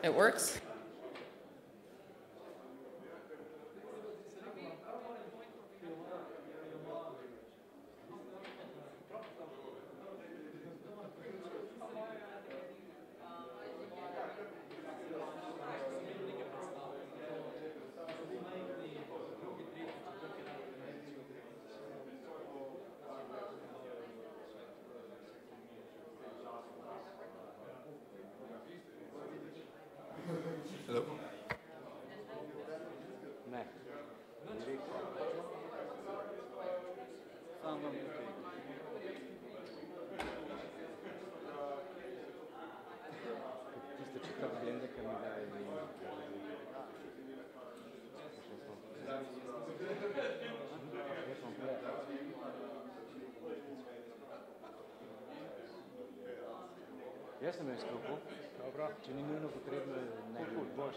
It works? Hello. Ne. Tiste čitav blende, ki mi daje Jaz sem jo izklopil. Dobro. Če ni nujno potrebno, ne. Boš.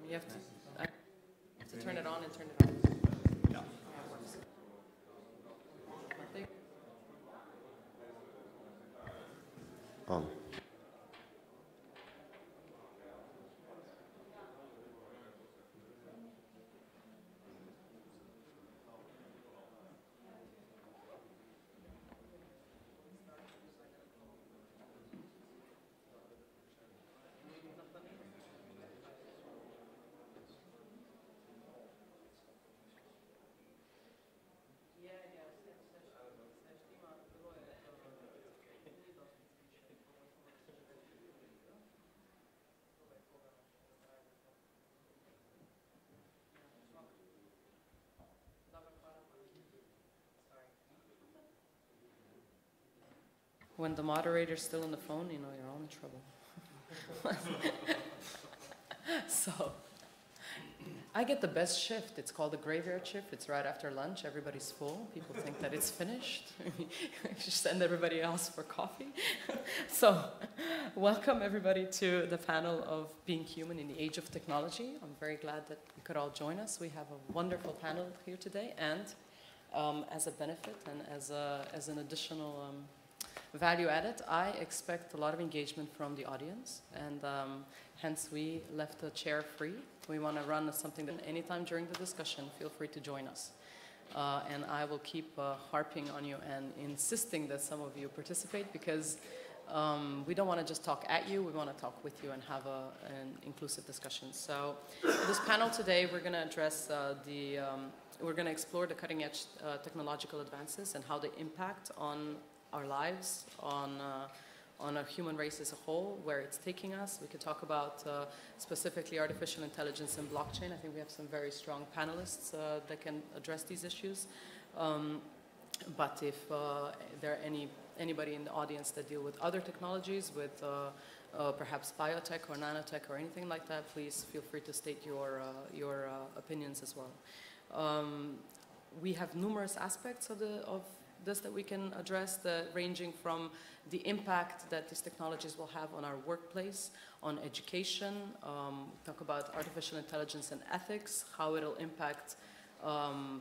You have to turn it on and turn it off. Yeah. On. When the moderator's still on the phone, you know, you're all in trouble. So I get the best shift. It's called the graveyard shift. It's right after lunch. Everybody's full. People think that it's finished. Just send everybody else for coffee. So welcome everybody to the panel of Being Human in the Age of Technology. I'm very glad that you could all join us. We have a wonderful panel here today, and as a benefit and as an additional value added, I expect a lot of engagement from the audience, and hence we left the chair free. We want to run something that anytime during the discussion, feel free to join us. And I will keep harping on you and insisting that some of you participate, because we don't want to just talk at you, we want to talk with you and have an inclusive discussion. So this panel today, we're going to address we're going to explore the cutting edge technological advances and how they impact on our lives, on our human race as a whole, where it's taking us. We could talk about specifically artificial intelligence and blockchain. I think we have some very strong panelists that can address these issues. But if there are anybody in the audience that deal with other technologies, with perhaps biotech or nanotech or anything like that, please feel free to state your opinions as well. We have numerous aspects of this that we can address, ranging from the impact that these technologies will have on our workplace, on education, talk about artificial intelligence and ethics, how it'll impact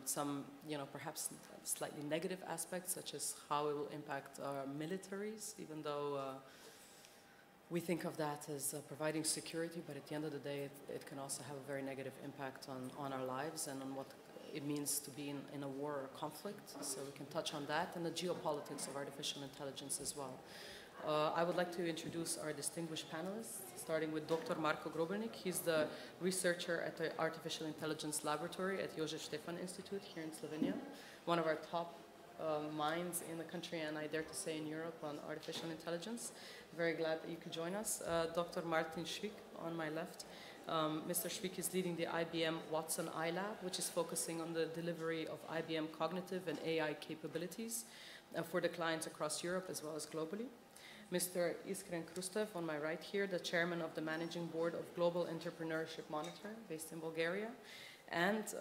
some, perhaps slightly negative aspects, such as how it will impact our militaries, even though we think of that as providing security, but at the end of the day, it can also have a very negative impact on our lives and on what it means to be in a war or conflict. So we can touch on that, and the geopolitics of artificial intelligence as well. I would like to introduce our distinguished panelists, starting with Dr. Marko Grobenik. He's the researcher at the Artificial Intelligence Laboratory at Jožef Stefan Institute here in Slovenia, one of our top minds in the country, and I dare to say in Europe, on artificial intelligence. Very glad that you could join us. Dr. Martin Schwick on my left. Mr. Schwick is leading the IBM Watson iLab, which is focusing on the delivery of IBM cognitive and AI capabilities for the clients across Europe as well as globally. Mr. Iskren Krustev on my right here, the chairman of the managing board of Global Entrepreneurship Monitor, based in Bulgaria. And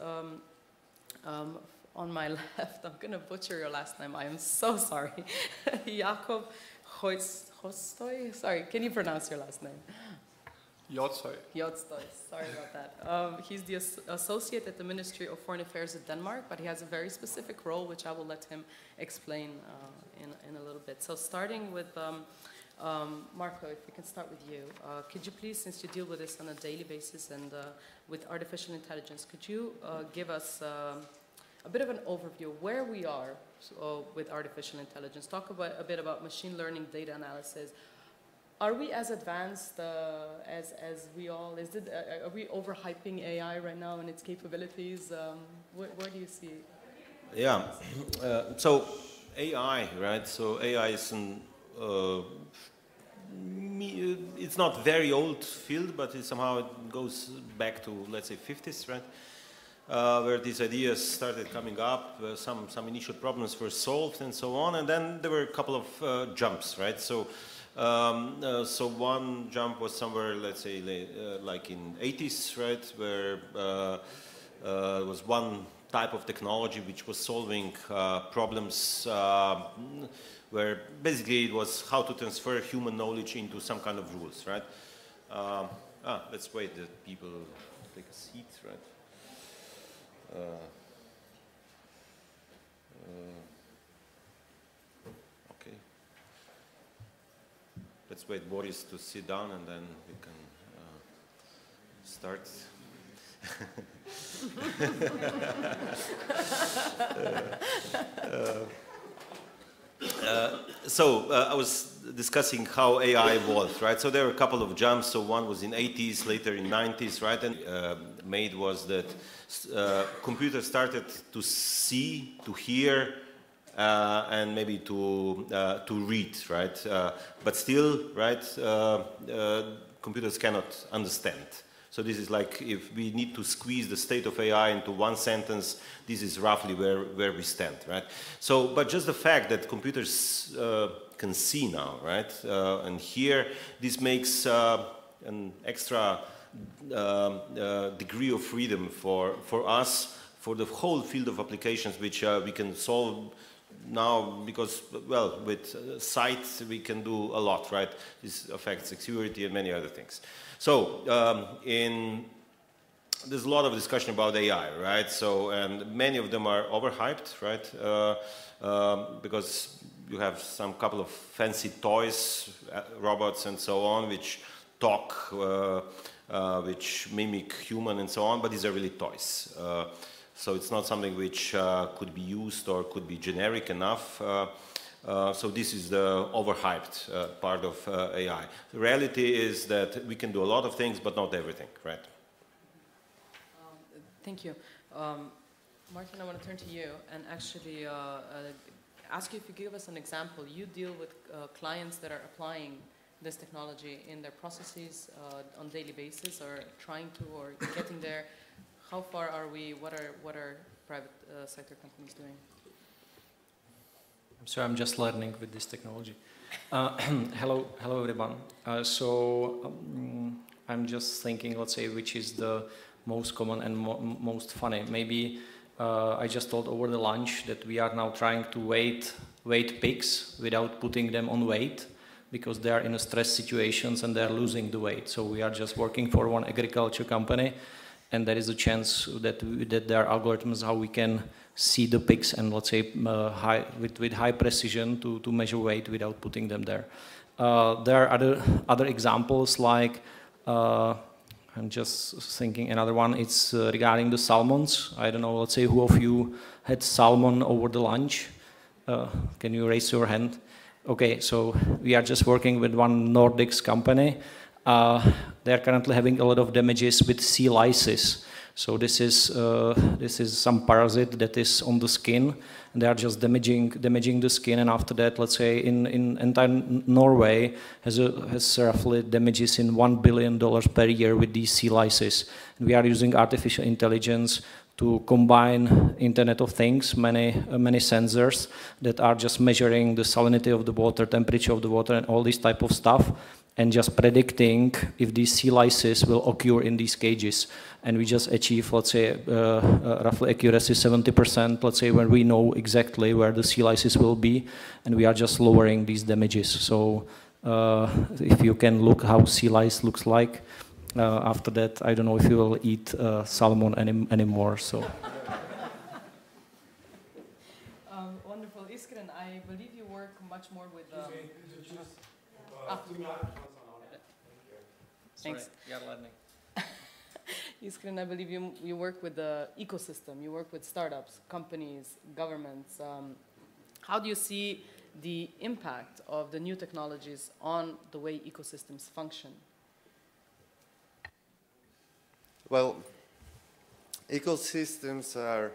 on my left, I'm going to butcher your last name, I am so sorry. Jakub Hojstoy, sorry, can you pronounce your last name? Jodstoy. Jodstoy, sorry about that. He's the associate at the Ministry of Foreign Affairs of Denmark, but he has a very specific role, which I will let him explain in a little bit. So starting with Marko, if we can start with you. Could you please, since you deal with this on a daily basis and with artificial intelligence, could you give us a bit of an overview of where we are with artificial intelligence? Talk a bit about machine learning, data analysis. Are we as advanced as we all? Are we overhyping AI right now and its capabilities? Where do you see it? Yeah. So AI, right? So AI is it's not very old field, but somehow it goes back to, let's say, 50s, right? Where these ideas started coming up, some initial problems were solved and so on, and then there were a couple of jumps, right? So one jump was somewhere, let's say, like in 80s, right, where there was one type of technology which was solving problems where basically it was how to transfer human knowledge into some kind of rules, right? Let's wait that people take a seat, right? Okay. Let's wait Boris to sit down and then we can start. I was discussing how AI evolved, right? So there were a couple of jumps. So one was in 80s, later in 90s, right? And made was that computers started to see, to hear, and maybe to read, right? But still, right? Computers cannot understand. So this is like, if we need to squeeze the state of AI into one sentence, this is roughly where we stand, right? So, but just the fact that computers can see now, right? And here, this makes an extra degree of freedom for us, for the whole field of applications which we can solve now, because, well, with sight we can do a lot, right? This affects security and many other things. So, there's a lot of discussion about AI, right? So, and many of them are overhyped, right? Because you have some couple of fancy toys, robots and so on, which talk, which mimic human and so on, but these are really toys. So it's not something which could be used or could be generic enough. So this is the overhyped part of AI. The reality is that we can do a lot of things, but not everything, right? Thank you. Martin, I want to turn to you and actually ask you if you give us an example. You deal with clients that are applying this technology in their processes on a daily basis, or trying to, or getting there. How far are we? What are private sector companies doing? I'm sorry, I'm just learning with this technology. Hello everyone. I'm just thinking, let's say, which is the most common and most funny. Maybe I just told over the lunch that we are now trying to weight pigs without putting them on weight, because they are in a stress situations and they are losing the weight. So we are just working for one agriculture company, and there is a chance that there are algorithms how we can see the pigs and, let's say, with high precision to measure weight without putting them there. There are other examples, like I'm just thinking another one. It's regarding the salmons. I don't know, let's say, who of you had salmon over the lunch? Can you raise your hand? Okay, so we are just working with one Nordics company. They are currently having a lot of damages with sea lices. So this is some parasite that is on the skin, and they are just damaging the skin. And after that, let's say in entire Norway has roughly damages in $1 billion per year with these sea lices. And we are using artificial intelligence to combine Internet of Things, many sensors that are just measuring the salinity of the water, temperature of the water, and all this type of stuff, and just predicting if these sea lices will occur in these cages. And we just achieve, let's say, roughly accuracy 70%, let's say, when we know exactly where the sea lices will be, and we are just lowering these damages. So if you can look how sea lice looks like, after that, I don't know if you will eat salmon anymore. So. Wonderful. Iskren, I believe you work much more with... Thanks. Iskren, I believe you work with the ecosystem. You work with startups, companies, governments. How do you see the impact of the new technologies on the way ecosystems function? Well, ecosystems are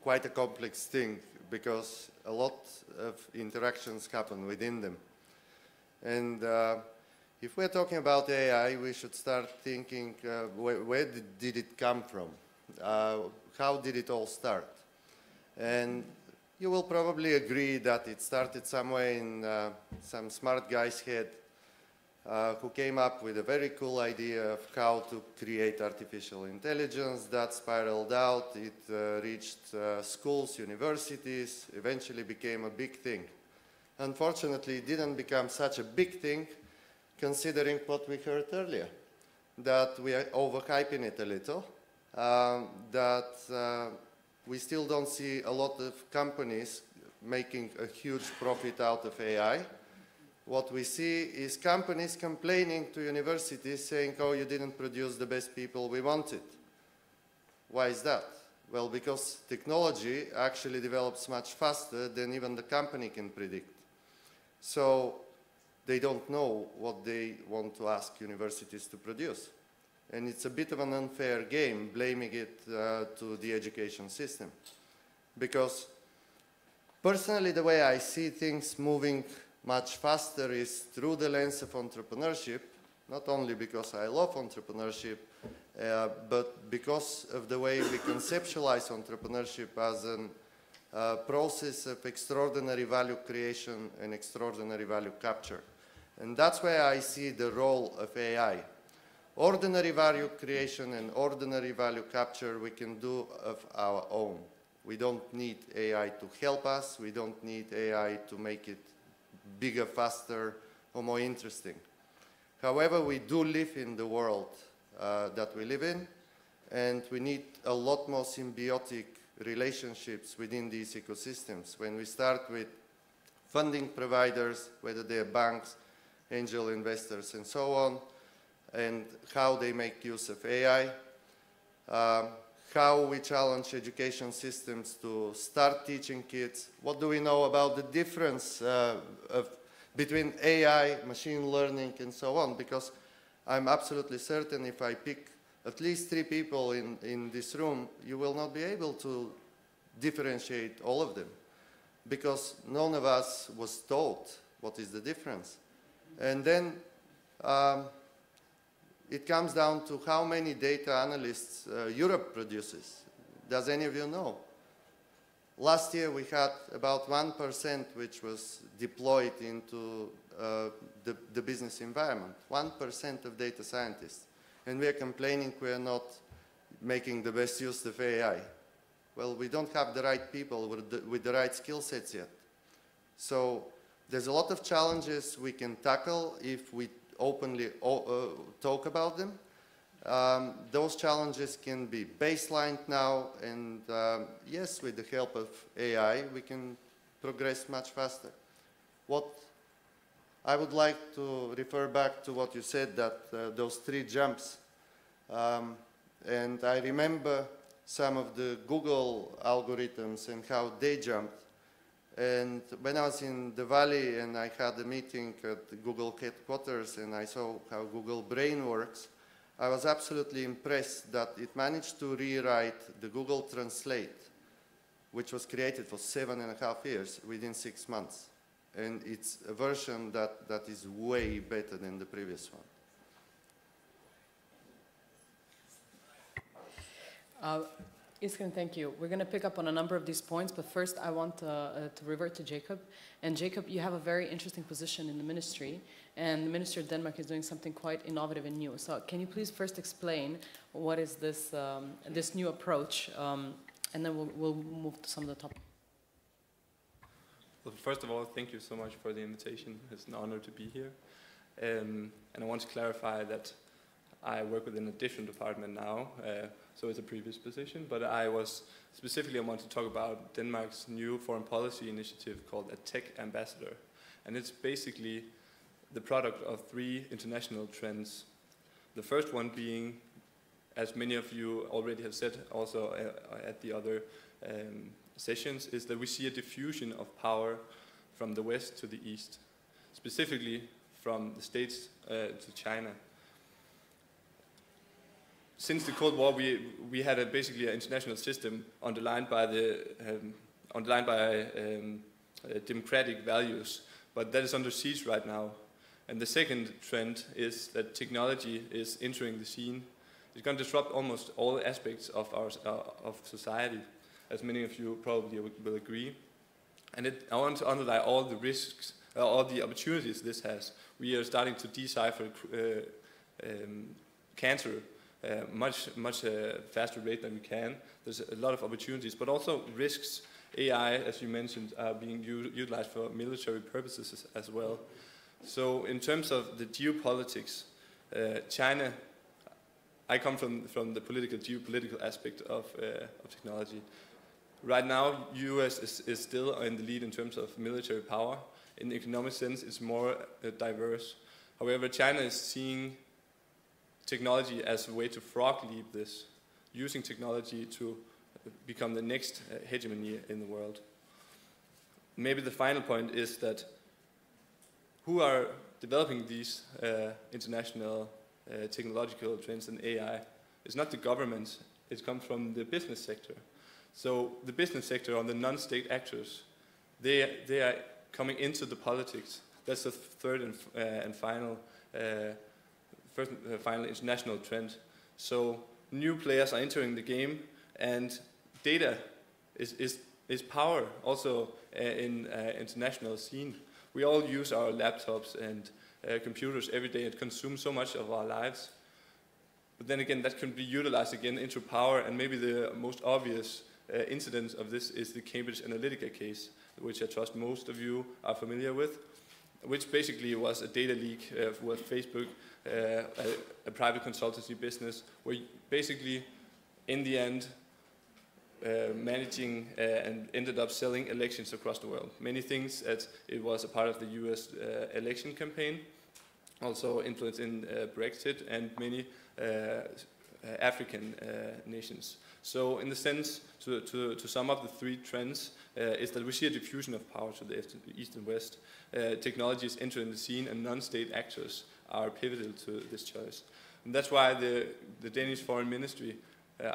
quite a complex thing, because a lot of interactions happen within them. And if we're talking about AI, we should start thinking, where did it come from? How did it all start? And you will probably agree that it started somewhere in some smart guy's head, who came up with a very cool idea of how to create artificial intelligence. That spiraled out. It reached schools, universities, eventually became a big thing. Unfortunately, it didn't become such a big thing, considering what we heard earlier, that we are overhyping it a little, that we still don't see a lot of companies making a huge profit out of AI. What we see is companies complaining to universities saying, oh, you didn't produce the best people we wanted. Why is that? Well, because technology actually develops much faster than even the company can predict. So they don't know what they want to ask universities to produce. And it's a bit of an unfair game blaming it to the education system. Because personally, the way I see things moving much faster is through the lens of entrepreneurship, not only because I love entrepreneurship, but because of the way we conceptualize entrepreneurship as a process of extraordinary value creation and extraordinary value capture. And that's where I see the role of AI. Ordinary value creation and ordinary value capture we can do of our own. We don't need AI to help us. We don't need AI to make it bigger, faster, or more interesting. However, we do live in the world that we live in, and we need a lot more symbiotic relationships within these ecosystems. When we start with funding providers, whether they're banks, angel investors, and so on, and how they make use of AI, how we challenge education systems to start teaching kids. What do we know about the difference between AI, machine learning, and so on? Because I'm absolutely certain if I pick at least 3 people in this room, you will not be able to differentiate all of them, because none of us was taught what is the difference. And then it comes down to how many data analysts Europe produces. Does any of you know? Last year we had about 1% which was deployed into the business environment, 1% of data scientists. And we are complaining we are not making the best use of AI. Well, we don't have the right people with the right skill sets yet. So there's a lot of challenges we can tackle if we openly talk about them. Those challenges can be baselined now, and yes, with the help of AI, we can progress much faster. What I would like to refer back to what you said, that those 3 jumps. And I remember some of the Google algorithms and how they jumped. And when I was in the Valley and I had a meeting at the Google headquarters and I saw how Google Brain works, I was absolutely impressed that it managed to rewrite the Google Translate, which was created for 7.5 years, within 6 months. And it's a version that is way better than the previous one. Iskan, thank you. We're going to pick up on a number of these points, but first I want to revert to Jacob. And Jacob, you have a very interesting position in the ministry, and the Minister of Denmark is doing something quite innovative and new. So can you please first explain what is this, this new approach, and then we'll move to some of the topics. Well, first of all, thank you so much for the invitation. It's an honor to be here. And I want to clarify that I work within a different department now, so it's a previous position, but I want to talk about Denmark's new foreign policy initiative called a Tech Ambassador. And it's basically the product of 3 international trends. The first one being, as many of you already have said also at the other sessions, is that we see a diffusion of power from the west to the east, specifically from the States to China. Since the Cold War, we had basically an international system underlined by democratic values, but that is under siege right now. And the second trend is that technology is entering the scene. It's going to disrupt almost all aspects of our society, as many of you probably will agree. And I want to underline all the risks, all the opportunities this has. We are starting to decipher cancer much faster rate than we can. There's a lot of opportunities, but also risks. AI, as you mentioned, are being utilized for military purposes as well. So in terms of the geopolitics, China, I come from the geopolitical aspect of technology. Right now, US is still in the lead in terms of military power. In the economic sense, it's more diverse. However, China is seeing technology as a way to frog leap this, using technology to become the next hegemony in the world. Maybe the final point is that who are developing these international technological trends in AI is not the government, it comes from the business sector. So the business sector, or the non-state actors, they are coming into the politics. That's the third and final final international trend. So new players are entering the game, and data is power also in international scene. We all use our laptops and computers every day. It consumes so much of our lives. But then again, that can be utilized again into power, and maybe the most obvious incident of this is the Cambridge Analytica case, which I trust most of you are familiar with, which basically was a data leak with Facebook, a private consultancy business, where basically, in the end, managing and ended up selling elections across the world. Many things as it was a part of the US election campaign, also influencing Brexit and many African nations. So in the sense, to sum up the three trends, is that we see a diffusion of power to the east and west. Technology is entering the scene, and non-state actors are pivotal to this choice. And that's why the Danish Foreign Ministry,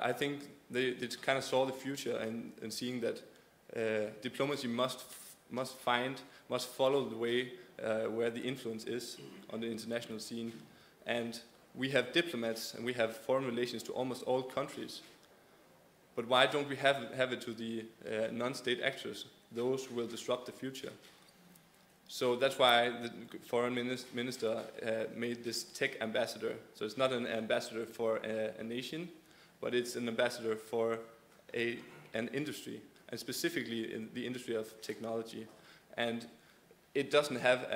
I think they kind of saw the future and seeing that diplomacy must follow the way where the influence is on the international scene. And we have diplomats and we have foreign relations to almost all countries. But why don't we have it to the non-state actors, those who will disrupt the future? So that's why the foreign minister made this tech ambassador. So it's not an ambassador for a nation, but it's an ambassador for an industry, and specifically in the industry of technology. And it doesn't have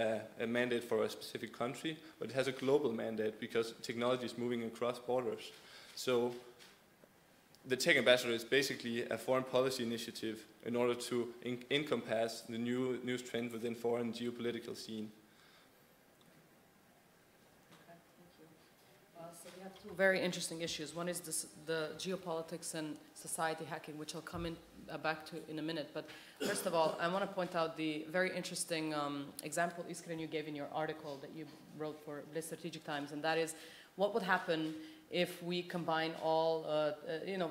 a mandate for a specific country, but it has a global mandate because technology is moving across borders. So the tech ambassador is basically a foreign policy initiative in order to encompass the new trend within foreign geopolitical scene. Okay, thank you. So we have two very interesting issues. One is the geopolitics and society hacking, which I'll come back to in a minute. But first of all, I want to point out the very interesting example, Iskren, you gave in your article that you wrote for the Strategic Times, and that is what would happen if we combine all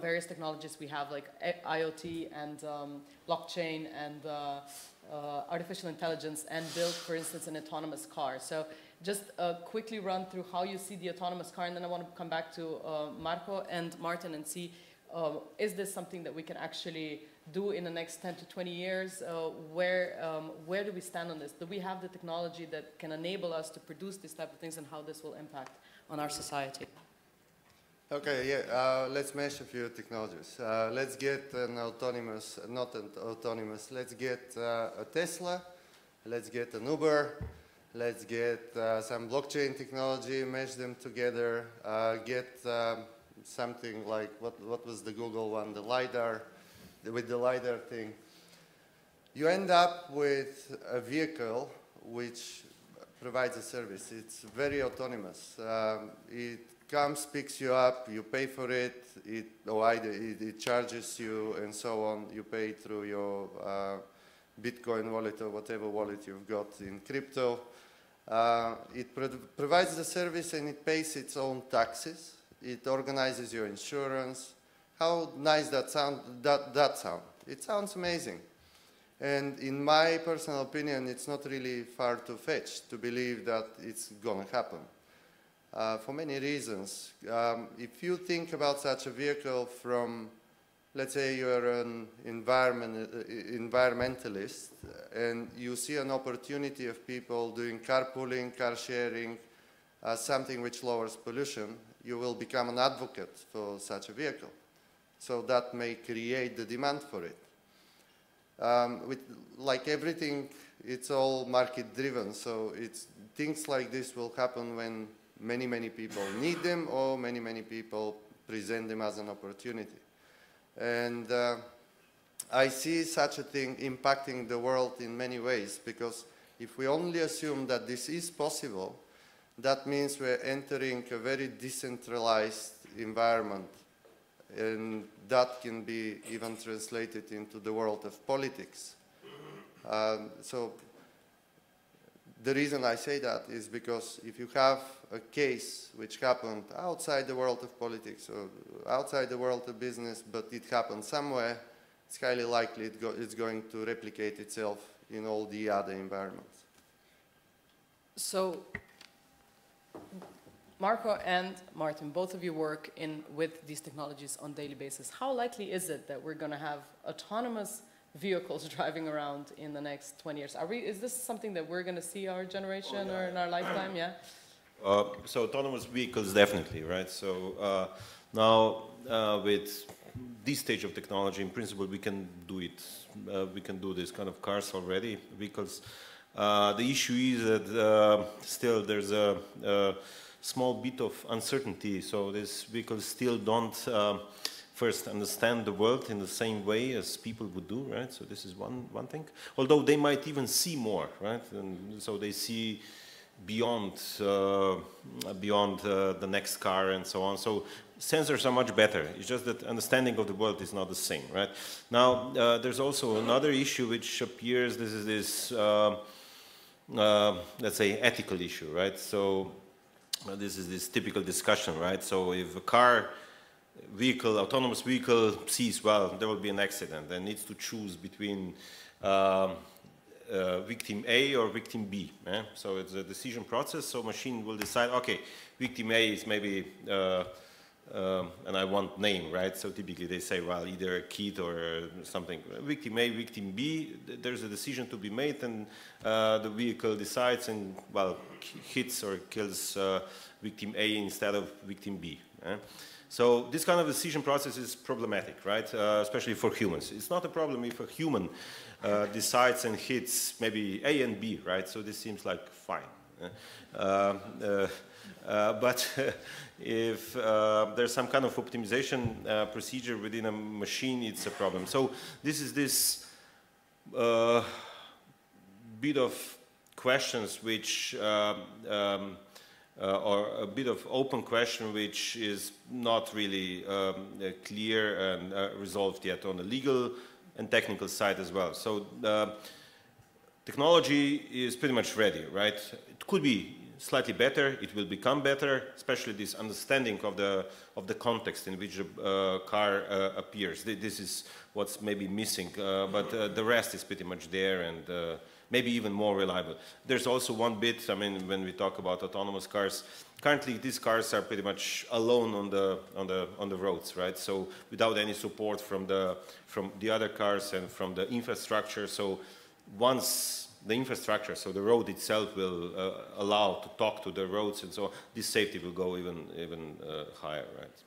various technologies we have, like IoT and blockchain and artificial intelligence, and build, for instance, an autonomous car. So just quickly run through how you see the autonomous car, and then I want to come back to Marco and Martin and see, is this something that we can actually do in the next 10 to 20 years? Where do we stand on this? Do we have the technology that can enable us to produce these type of things, and how this will impact on our society? Okay, yeah, let's mesh a few technologies. Let's get an autonomous, not an autonomous, let's get a Tesla, let's get an Uber, let's get some blockchain technology, mesh them together, get something like, what was the Google one, the LiDAR, with the LiDAR thing. You end up with a vehicle which provides a service. It's very autonomous. It comes, picks you up, you pay for it, it charges you, and so on. You pay through your Bitcoin wallet or whatever wallet you've got in crypto. It provides the service and it pays its own taxes. It organizes your insurance. How nice that sound? It sounds amazing. And in my personal opinion, it's not really far to fetch to believe that it's going to happen. For many reasons. If you think about such a vehicle from, let's say you're an environmentalist, and you see an opportunity of people doing carpooling, car sharing, something which lowers pollution, you will become an advocate for such a vehicle. So that may create the demand for it. Like everything, it's all market driven, so things like this will happen when many people need them, or many people present them as an opportunity. And I see such a thing impacting the world in many ways, because if we only assume that this is possible, that means we're entering a very decentralized environment, and that can be even translated into the world of politics. So the reason I say that is because if you have a case which happened outside the world of politics or outside the world of business, but it happened somewhere, it's highly likely it's going to replicate itself in all the other environments. So Marco and Martin, both of you work with these technologies on a daily basis. How likely is it that we're going to have autonomous vehicles driving around in the next 20 years? Is this something that we're going to see our generation or in our lifetime? Yeah. So autonomous vehicles, definitely, right? So now with this stage of technology, in principle, we can do it. We can do this kind of cars already, vehicles. The issue is that still there's a small bit of uncertainty. So these vehicles still don't first understand the world in the same way as people would do, right? So this is one thing. Although they might even see more, right? And so they see beyond the next car and so on. So sensors are much better. It's just that understanding of the world is not the same, right? Now, there's also another issue which appears. This is this, let's say, ethical issue, right? So this is this typical discussion, right? So if a autonomous vehicle sees, well, there will be an accident and needs to choose between victim A or victim B. So it's a decision process. So machine will decide, okay, victim A is maybe, and I want name, right? So typically they say, well, either a kid or something. Victim A, victim B, there's a decision to be made, and the vehicle decides and, well, hits or kills victim A instead of victim B. So this kind of decision process is problematic, right? Especially for humans. It's not a problem if a human decides and hits maybe A and B, right? So this seems like fine. But if there's some kind of optimization procedure within a machine, it's a problem. So this is this bit of questions which or a bit of open question which is not really clear and resolved yet on the legal and technical side as well. So technology is pretty much ready, right? It could be slightly better, it will become better, especially this understanding of the context in which a car appears. This is what's maybe missing, but the rest is pretty much there, and maybe even more reliable. There's also one bit, I mean, when we talk about autonomous cars, currently these cars are pretty much alone on the roads, right? So without any support from the other cars and from the infrastructure. So once the infrastructure, so the road itself will allow to talk to the roads, and so this safety will go even higher, right?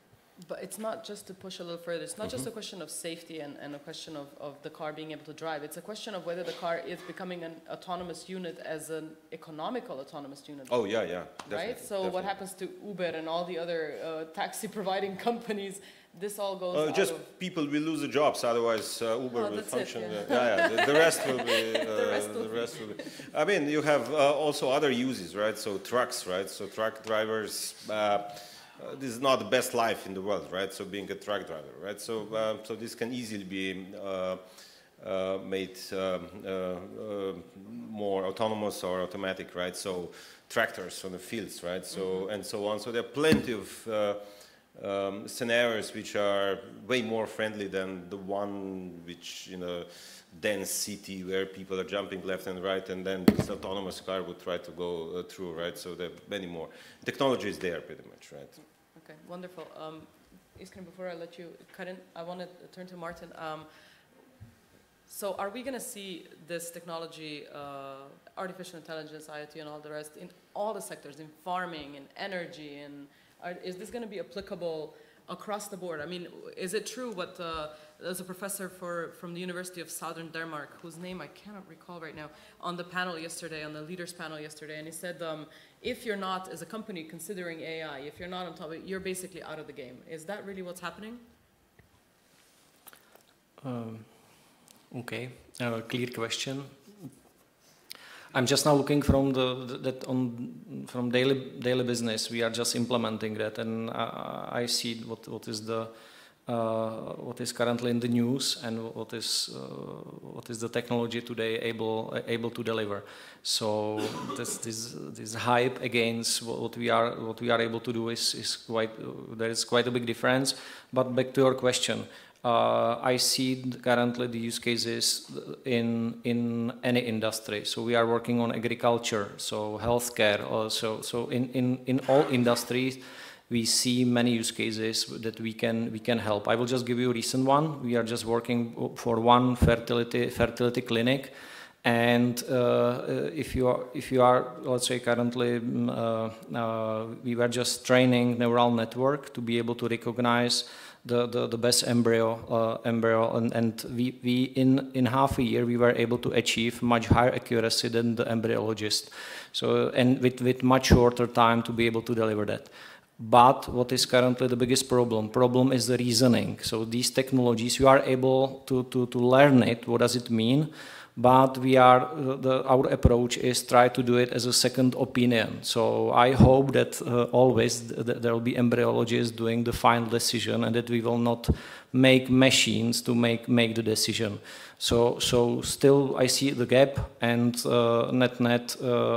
But it's not just to push a little further. It's not just a question of safety and a question of the car being able to drive. It's a question of whether the car is becoming an autonomous unit as an economical autonomous unit. Oh, yeah, definitely. Right? So what happens to Uber and all the other taxi providing companies? This all goes just people will lose the jobs, otherwise Uber will function. The rest will be. The rest will be. I mean, you have also other uses, right? So trucks, right? So truck drivers. This is not the best life in the world, right? So being a truck driver, right? So so this can easily be made more autonomous or automatic, right? So tractors on the fields, right? So and so on. So there are plenty of scenarios which are way more friendly than the one which in a dense city where people are jumping left and right, and then this autonomous car would try to go through, right? So there are many more. Technology is there pretty much, right? Okay, wonderful. Iskren, before I let you cut in, I want to turn to Martin. So are we going to see this technology, artificial intelligence, IoT, and all the rest, in all the sectors, in farming, in energy, and is this going to be applicable across the board? I mean, is it true what there's a professor from the University of Southern Denmark, whose name I cannot recall right now, on the panel yesterday, on the leaders panel yesterday, and he said, if you're not, as a company, considering AI, if you're not on top of it, you're basically out of the game. Is that really what's happening? Okay, clear question. I'm just now looking from from daily business. We are just implementing that, and I see what is currently in the news and what is the technology today able to deliver. So this hype against what we are able to do is quite, there is quite a big difference. But back to your question. I see currently the use cases in any industry. So we are working on agriculture, so healthcare also. So in all industries, we see many use cases that we can help. I will just give you a recent one. We are just working for one fertility clinic. And if you are, let's say, currently, we were just training neural network to be able to recognize the best embryo, and we in half a year we were able to achieve much higher accuracy than the embryologist. So and with much shorter time to be able to deliver that. But what is currently the biggest problem? Problem is the reasoning. So these technologies, you are able to learn it. What does it mean? But our approach is try to do it as a second opinion. So I hope that always there will be embryologists doing the final decision, and that we will not make machines to make the decision. So still I see the gap, and net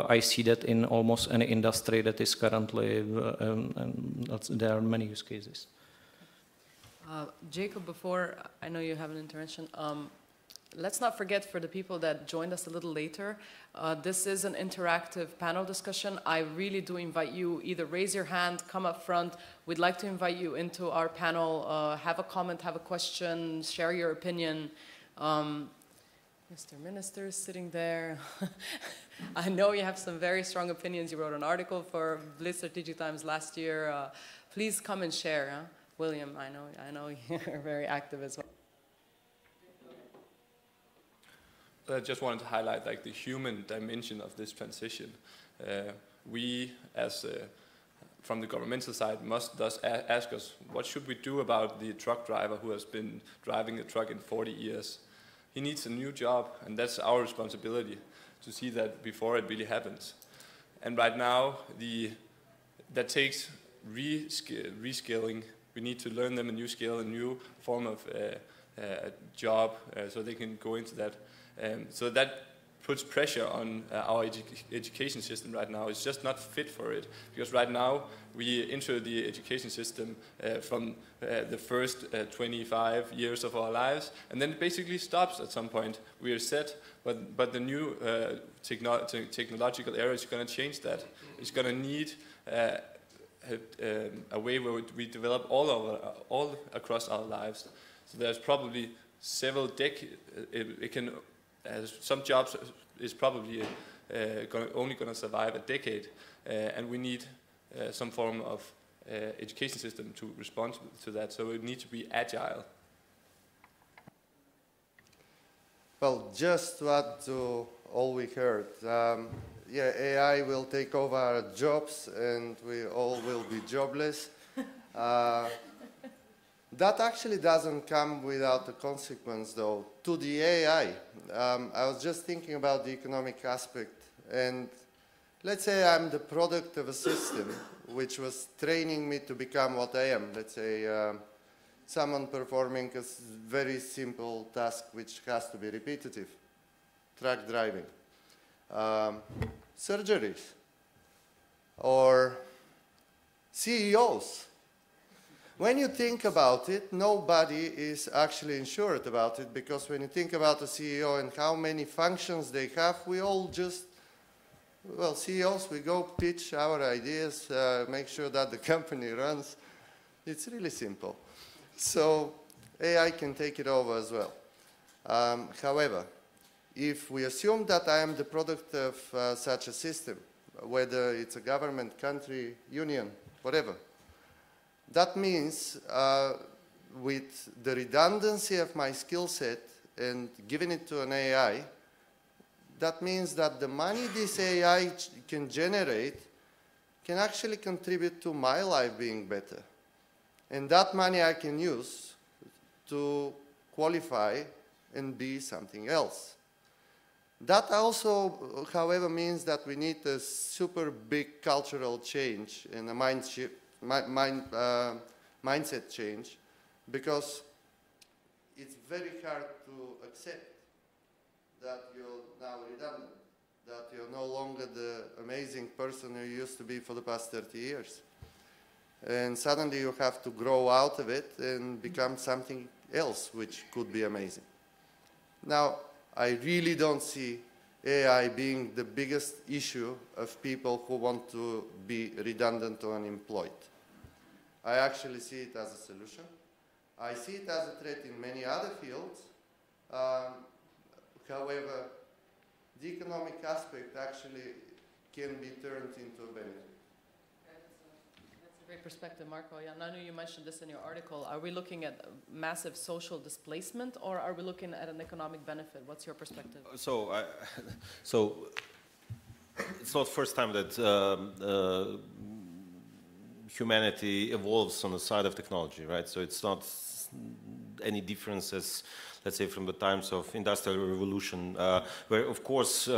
I see that in almost any industry that is currently, and there are many use cases. Jacob, before I know you have an intervention. Let's not forget, for the people that joined us a little later, this is an interactive panel discussion. I really do invite you, either raise your hand, come up front. We'd like to invite you into our panel, have a comment, have a question, share your opinion. Mr. Minister is sitting there. I know you have some very strong opinions. You wrote an article for Blizzard DigiTimes last year. Please come and share. Huh? William, I know you're very active as well. I just wanted to highlight like the human dimension of this transition. We, as from the governmental side, must thus ask us, what should we do about the truck driver who has been driving a truck in 40 years? He needs a new job, and that's our responsibility to see that before it really happens. And right now, that takes reskilling. We need to learn them a new skill, a new form of job, so they can go into that. So that puts pressure on our education system right now. It's just not fit for it, because right now we enter the education system from the first 25 years of our lives, and then it basically stops at some point. We are set, but the new technological era is going to change that. It's going to need a way where we develop all across our lives. So there's probably several decades. Some jobs is probably only going to survive a decade, and we need some form of education system to respond to that. So it needs to be agile. Well, just what all we heard. Yeah, AI will take over our jobs, and we all will be jobless. That actually doesn't come without a consequence, though, to the AI. I was just thinking about the economic aspect, and let's say I'm the product of a system which was training me to become what I am. Let's say someone performing a very simple task which has to be repetitive, truck driving, surgeries, or CEOs. When you think about it, nobody is actually insured about it, because when you think about a CEO and how many functions they have, we all just, well, CEOs, we go pitch our ideas, make sure that the company runs. It's really simple. So AI can take it over as well. However, if we assume that I am the product of such a system, whether it's a government, country, union, whatever, that means with the redundancy of my skill set and giving it to an AI, that means that the money this AI can generate can actually contribute to my life being better. And that money I can use to qualify and be something else. That also, however, means that we need a super big cultural change and a mindset change, because it's very hard to accept that you're now redundant, that you're no longer the amazing person you used to be for the past 30 years. And suddenly you have to grow out of it and become something else which could be amazing. Now, I really don't see AI being the biggest issue of people who want to be redundant or unemployed. I actually see it as a solution. I see it as a threat in many other fields. However, the economic aspect actually can be turned into a benefit. That's a great perspective, Marco. Yeah, Nanu, you mentioned this in your article. Are we looking at massive social displacement, or are we looking at an economic benefit? What's your perspective? So it's not the first time that humanity evolves on the side of technology, right? So it's not any differences, let's say, from the times of Industrial Revolution, where, of course,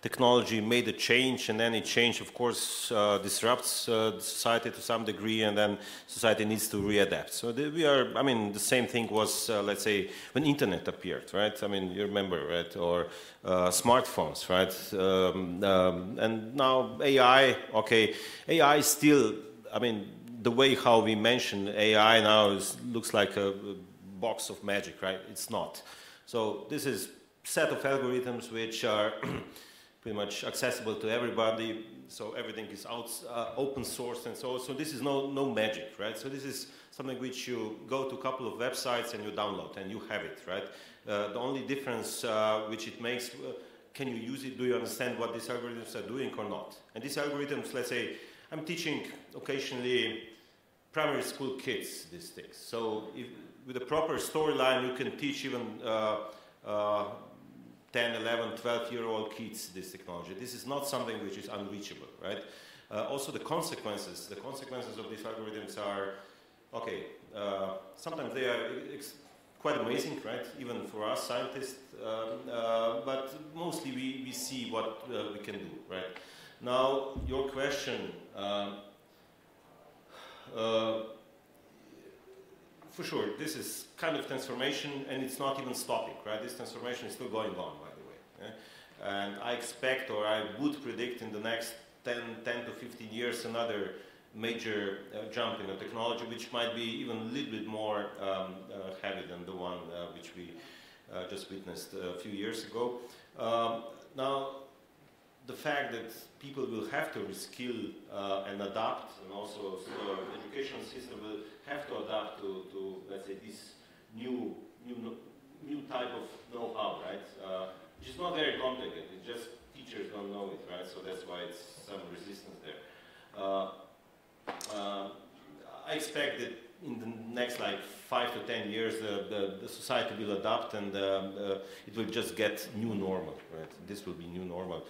technology made a change, and then it change, of course, disrupts society to some degree, and then society needs to readapt. So I mean, the same thing was, let's say, when internet appeared, right? I mean, you remember, right? Or smartphones, right? And now AI, okay, AI still, I mean, the way how we mention AI now looks like a box of magic, right? It's not. So this is set of algorithms which are pretty much accessible to everybody. So everything is open source and so on. So this is no magic, right? So this is something which you go to a couple of websites and you download and you have it, right? The only difference which it makes, can you use it? Do you understand what these algorithms are doing or not? And these algorithms, let's say, I'm teaching occasionally primary school kids these things. So with a proper storyline, you can teach even 10, 11, 12-year-old kids this technology. This is not something which is unreachable, right? Also the consequences of these algorithms are, okay, sometimes they are quite amazing, right? Even for us scientists, but mostly we see what we can do, right? Now, your question, for sure, this is kind of transformation, and it's not even stopping, right? This transformation is still going on, by the way. And I expect, or I would predict in the next 10 to 15 years, another major jump in the technology, which might be even a little bit more heavy than the one which we just witnessed a few years ago. Now, the fact that people will have to reskill and adapt, and also the educational system will have to adapt to let's say, this new type of know-how, right? Which is not very complicated. It's just teachers don't know it, right? So that's why it's some resistance there. I expect that in the next like 5 to 10 years, the society will adapt, and it will just get new normal, right? This will be new normal.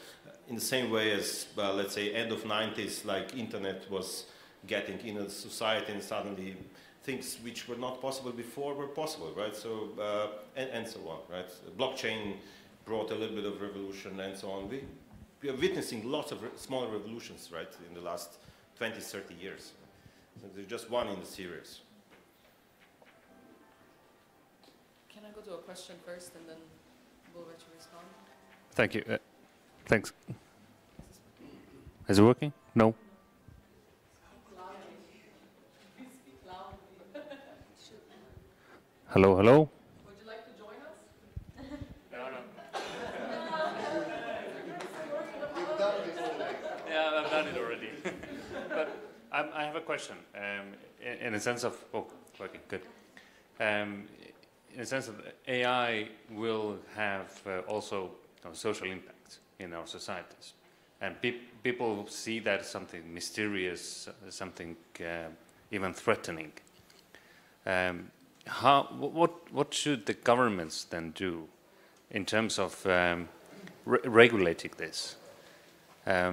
In the same way as, let's say, end of 90s, like internet was getting in a society, and suddenly things which were not possible before were possible, right? So, and so on, right? Blockchain brought a little bit of revolution and so on. We are witnessing lots of small revolutions, right, in the last 20, 30 years. So there's just one in the series. Can I go to a question first, and then we'll let you respond? Thank you. Thanks. Is it working? No? Hello, hello? Would you like to join us? You've done this today. Yeah, I've done it already. But I have a question. In a sense of, working, good. In a sense of AI will have also social impact in our societies. And people see that as something mysterious, something even threatening. What should the governments then do in terms of regulating this? I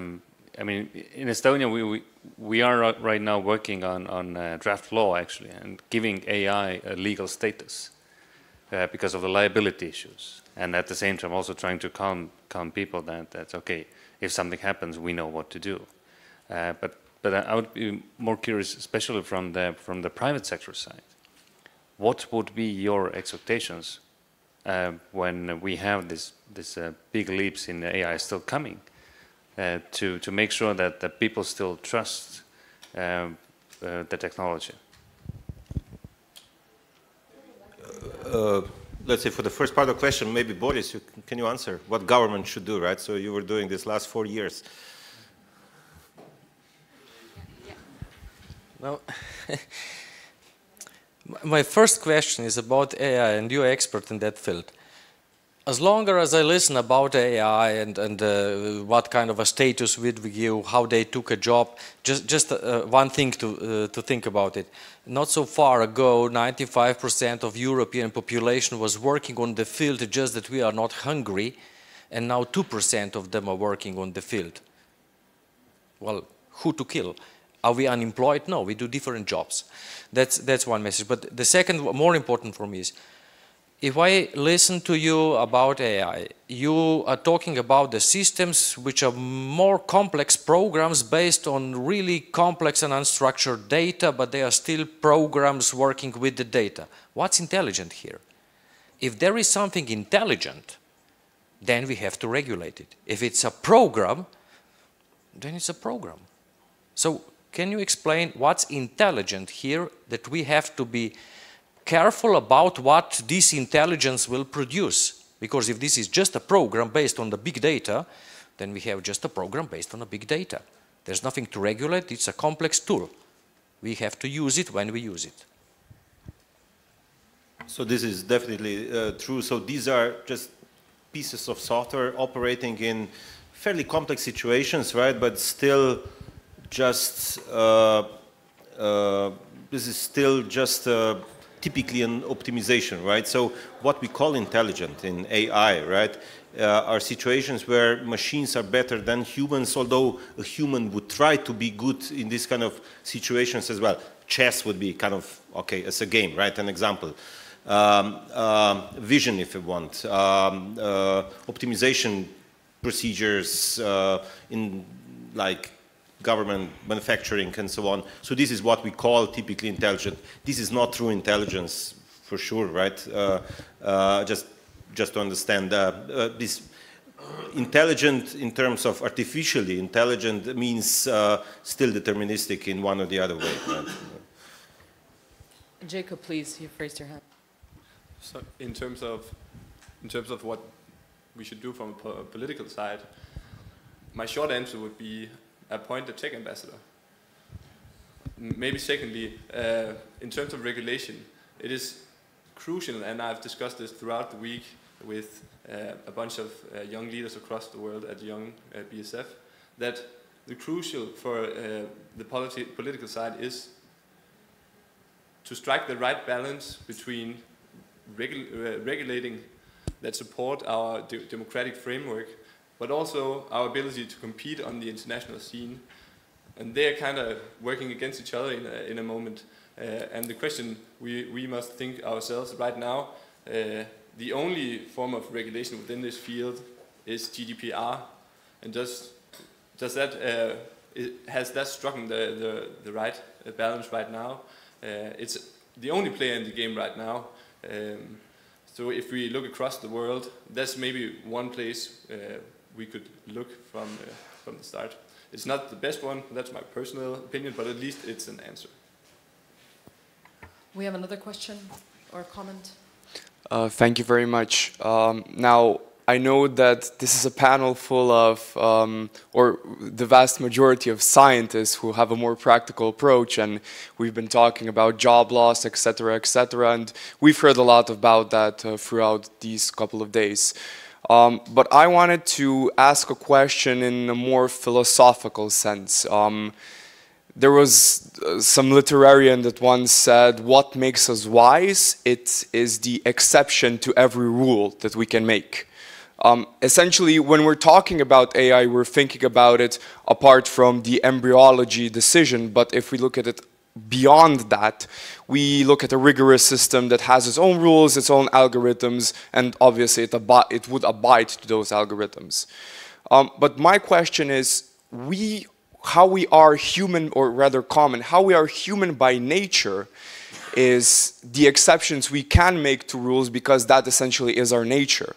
mean, in Estonia, we are right now working on draft law, actually, and giving AI a legal status because of the liability issues. And at the same time, also trying to calm people that that's okay. If something happens, we know what to do. But I would be more curious, especially from the private sector side. What would be your expectations when we have this big leaps in AI still coming to make sure that the people still trust the technology? let's say for the first part of the question, maybe Boris, can you answer what government should do, right? So you were doing this last 4 years. Well, my first question is about AI, and you're expert in that field. As long as I listen about AI and what kind of a status would we give, how they took a job, just one thing to think about it. Not so far ago, 95% of European population was working on the field, just that we are not hungry, and now 2% of them are working on the field. Well, who to kill? Are we unemployed? No, we do different jobs. That's one message. But the second, more important for me is, if I listen to you about AI, you are talking about the systems which are more complex programs based on really complex and unstructured data, but they are still programs working with the data. What's intelligent here? If there is something intelligent, then we have to regulate it. If it's a program, then it's a program. So can you explain what's intelligent here, that we have to be careful about what this intelligence will produce? Because if this is just a program based on the big data, then we have just a program based on the big data. There's nothing to regulate, it's a complex tool. We have to use it when we use it. So this is definitely true. So these are just pieces of software operating in fairly complex situations, right? But still just, this is still just typically an optimization, right? So what we call intelligent in AI, right, are situations where machines are better than humans, although a human would try to be good in these kind of situations as well. Chess would be kind of, okay, as a game, right, an example. Vision, if you want, optimization procedures in like government, manufacturing, and so on. So this is what we call typically intelligent. This is not true intelligence, for sure, right? Just to understand, this intelligent in terms of artificially intelligent means still deterministic in one or the other way. Right? Jacob, please, you've raised your hand. So in terms of what we should do from a political side, my short answer would be appoint a tech ambassador. Maybe secondly, in terms of regulation, it is crucial, and I've discussed this throughout the week with a bunch of young leaders across the world at Young BSF, that the crucial for the political side is to strike the right balance between regulating that support our democratic framework, but also our ability to compete on the international scene. And they're kind of working against each other in a moment. And the question we must think ourselves right now, the only form of regulation within this field is GDPR. And has that struck the right balance right now? It's the only player in the game right now. So if we look across the world, that's maybe one place we could look from the start. It's not the best one, that's my personal opinion, but at least it's an answer. We have another question or comment? Thank you very much. Now, I know that this is a panel full of, or the vast majority of scientists who have a more practical approach, and we've been talking about job loss, etc., and we've heard a lot about that throughout these couple of days. But I wanted to ask a question in a more philosophical sense. There was some literarian that once said, what makes us wise? It is the exception to every rule that we can make. Essentially, when we're talking about AI, we're thinking about it apart from the embryology decision, but if we look at it beyond that, we look at a rigorous system that has its own rules, its own algorithms, and obviously it would abide to those algorithms. But my question is, how we are human, or rather common, how we are human by nature is the exceptions we can make to rules, because that essentially is our nature.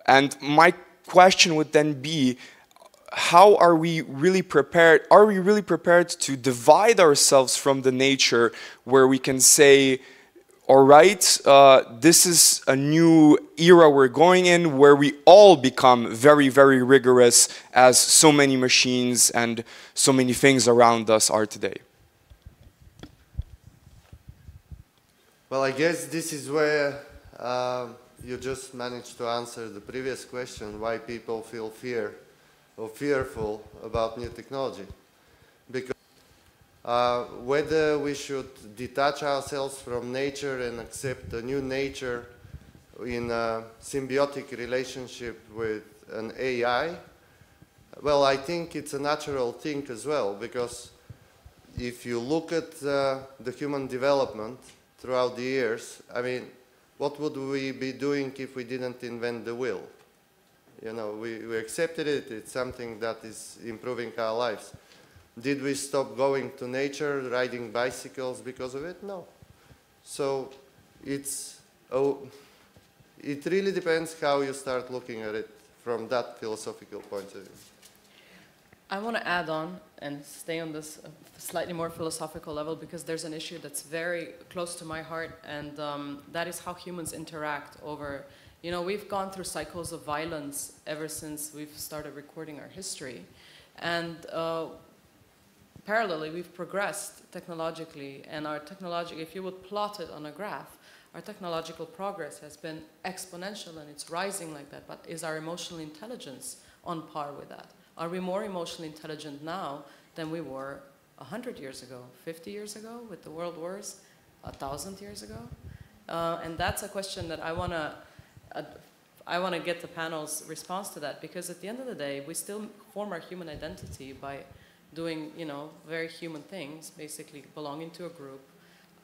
And my question would then be, how are we really prepared? Are we really prepared to divide ourselves from the nature where we can say, all right, this is a new era we're going in where we all become very, very rigorous as so many machines and so many things around us are today? Well, I guess this is where you just managed to answer the previous question, why people feel fear or fearful about new technology. Because whether we should detach ourselves from nature and accept a new nature in a symbiotic relationship with an AI, well, I think it's a natural thing as well, because if you look at the human development throughout the years, I mean, what would we be doing if we didn't invent the wheel? You know, we accepted it, it's something that is improving our lives. Did we stop going to nature, riding bicycles because of it? No. So it really depends how you start looking at it from that philosophical point of view. I want to add on and stay on this slightly more philosophical level, because there's an issue that's very close to my heart, and that is how humans interact over, you know, we've gone through cycles of violence ever since we've started recording our history. And parallelly, we've progressed technologically, and our technology, if you would plot it on a graph, our technological progress has been exponential and it's rising like that, but is our emotional intelligence on par with that? Are we more emotionally intelligent now than we were 100 years ago, 50 years ago with the world wars, 1,000 years ago? And that's a question that I want to get the panel's response to that, because at the end of the day, we still form our human identity by doing, you know, very human things, basically belonging to a group,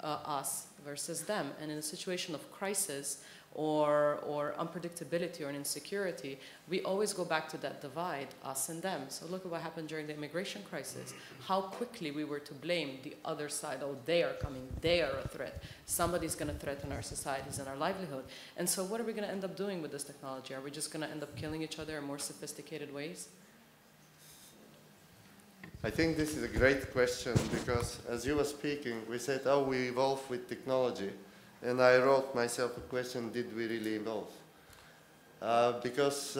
us versus them. And in a situation of crisis or unpredictability or an insecurity, we always go back to that divide, us and them. So look at what happened during the immigration crisis, how quickly we were to blame the other side. Oh, they are coming, they are a threat. Somebody's going to threaten our societies and our livelihood. And so what are we going to end up doing with this technology? Are we just going to end up killing each other in more sophisticated ways? I think this is a great question, because as you were speaking, we said, oh, we evolve with technology. And I wrote myself a question, did we really evolve? Because,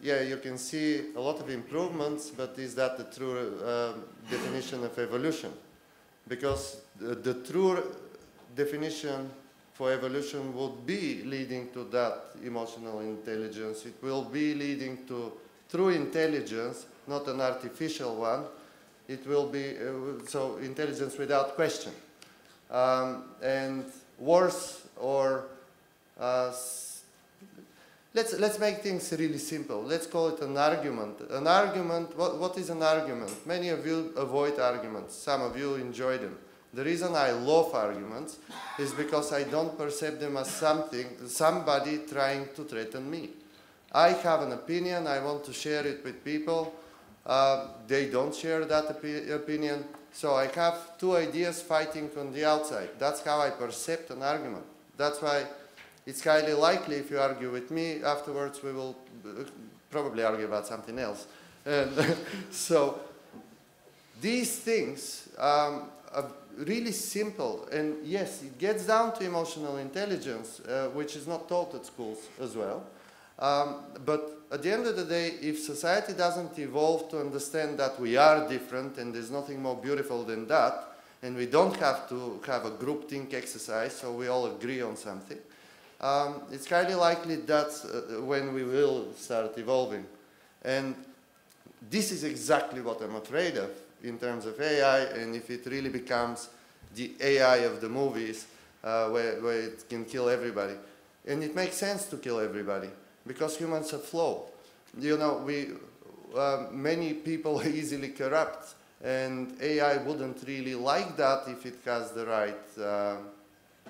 yeah, you can see a lot of improvements, but is that the true definition of evolution? Because the true definition for evolution would be leading to that emotional intelligence. It will be leading to true intelligence, not an artificial one. It will be, so intelligence without question. And worse, or let's make things really simple. Let's call it an argument. An argument, what is an argument? Many of you avoid arguments. Some of you enjoy them. The reason I love arguments is because I don't perceive them as somebody trying to threaten me. I have an opinion, I want to share it with people. They don't share that opinion. So I have two ideas fighting on the outside. That's how I perceive an argument. That's why it's highly likely if you argue with me, afterwards we will probably argue about something else. And so these things are really simple. And yes, it gets down to emotional intelligence, which is not taught at schools as well. But at the end of the day, if society doesn't evolve to understand that we are different and there's nothing more beautiful than that, and we don't have to have a group think exercise so we all agree on something, it's highly likely that's when we will start evolving. And this is exactly what I'm afraid of in terms of AI, and if it really becomes the AI of the movies where it can kill everybody. And it makes sense to kill everybody, because humans are flawed. You know, many people are easily corrupt, and AI wouldn't really like that if it has the right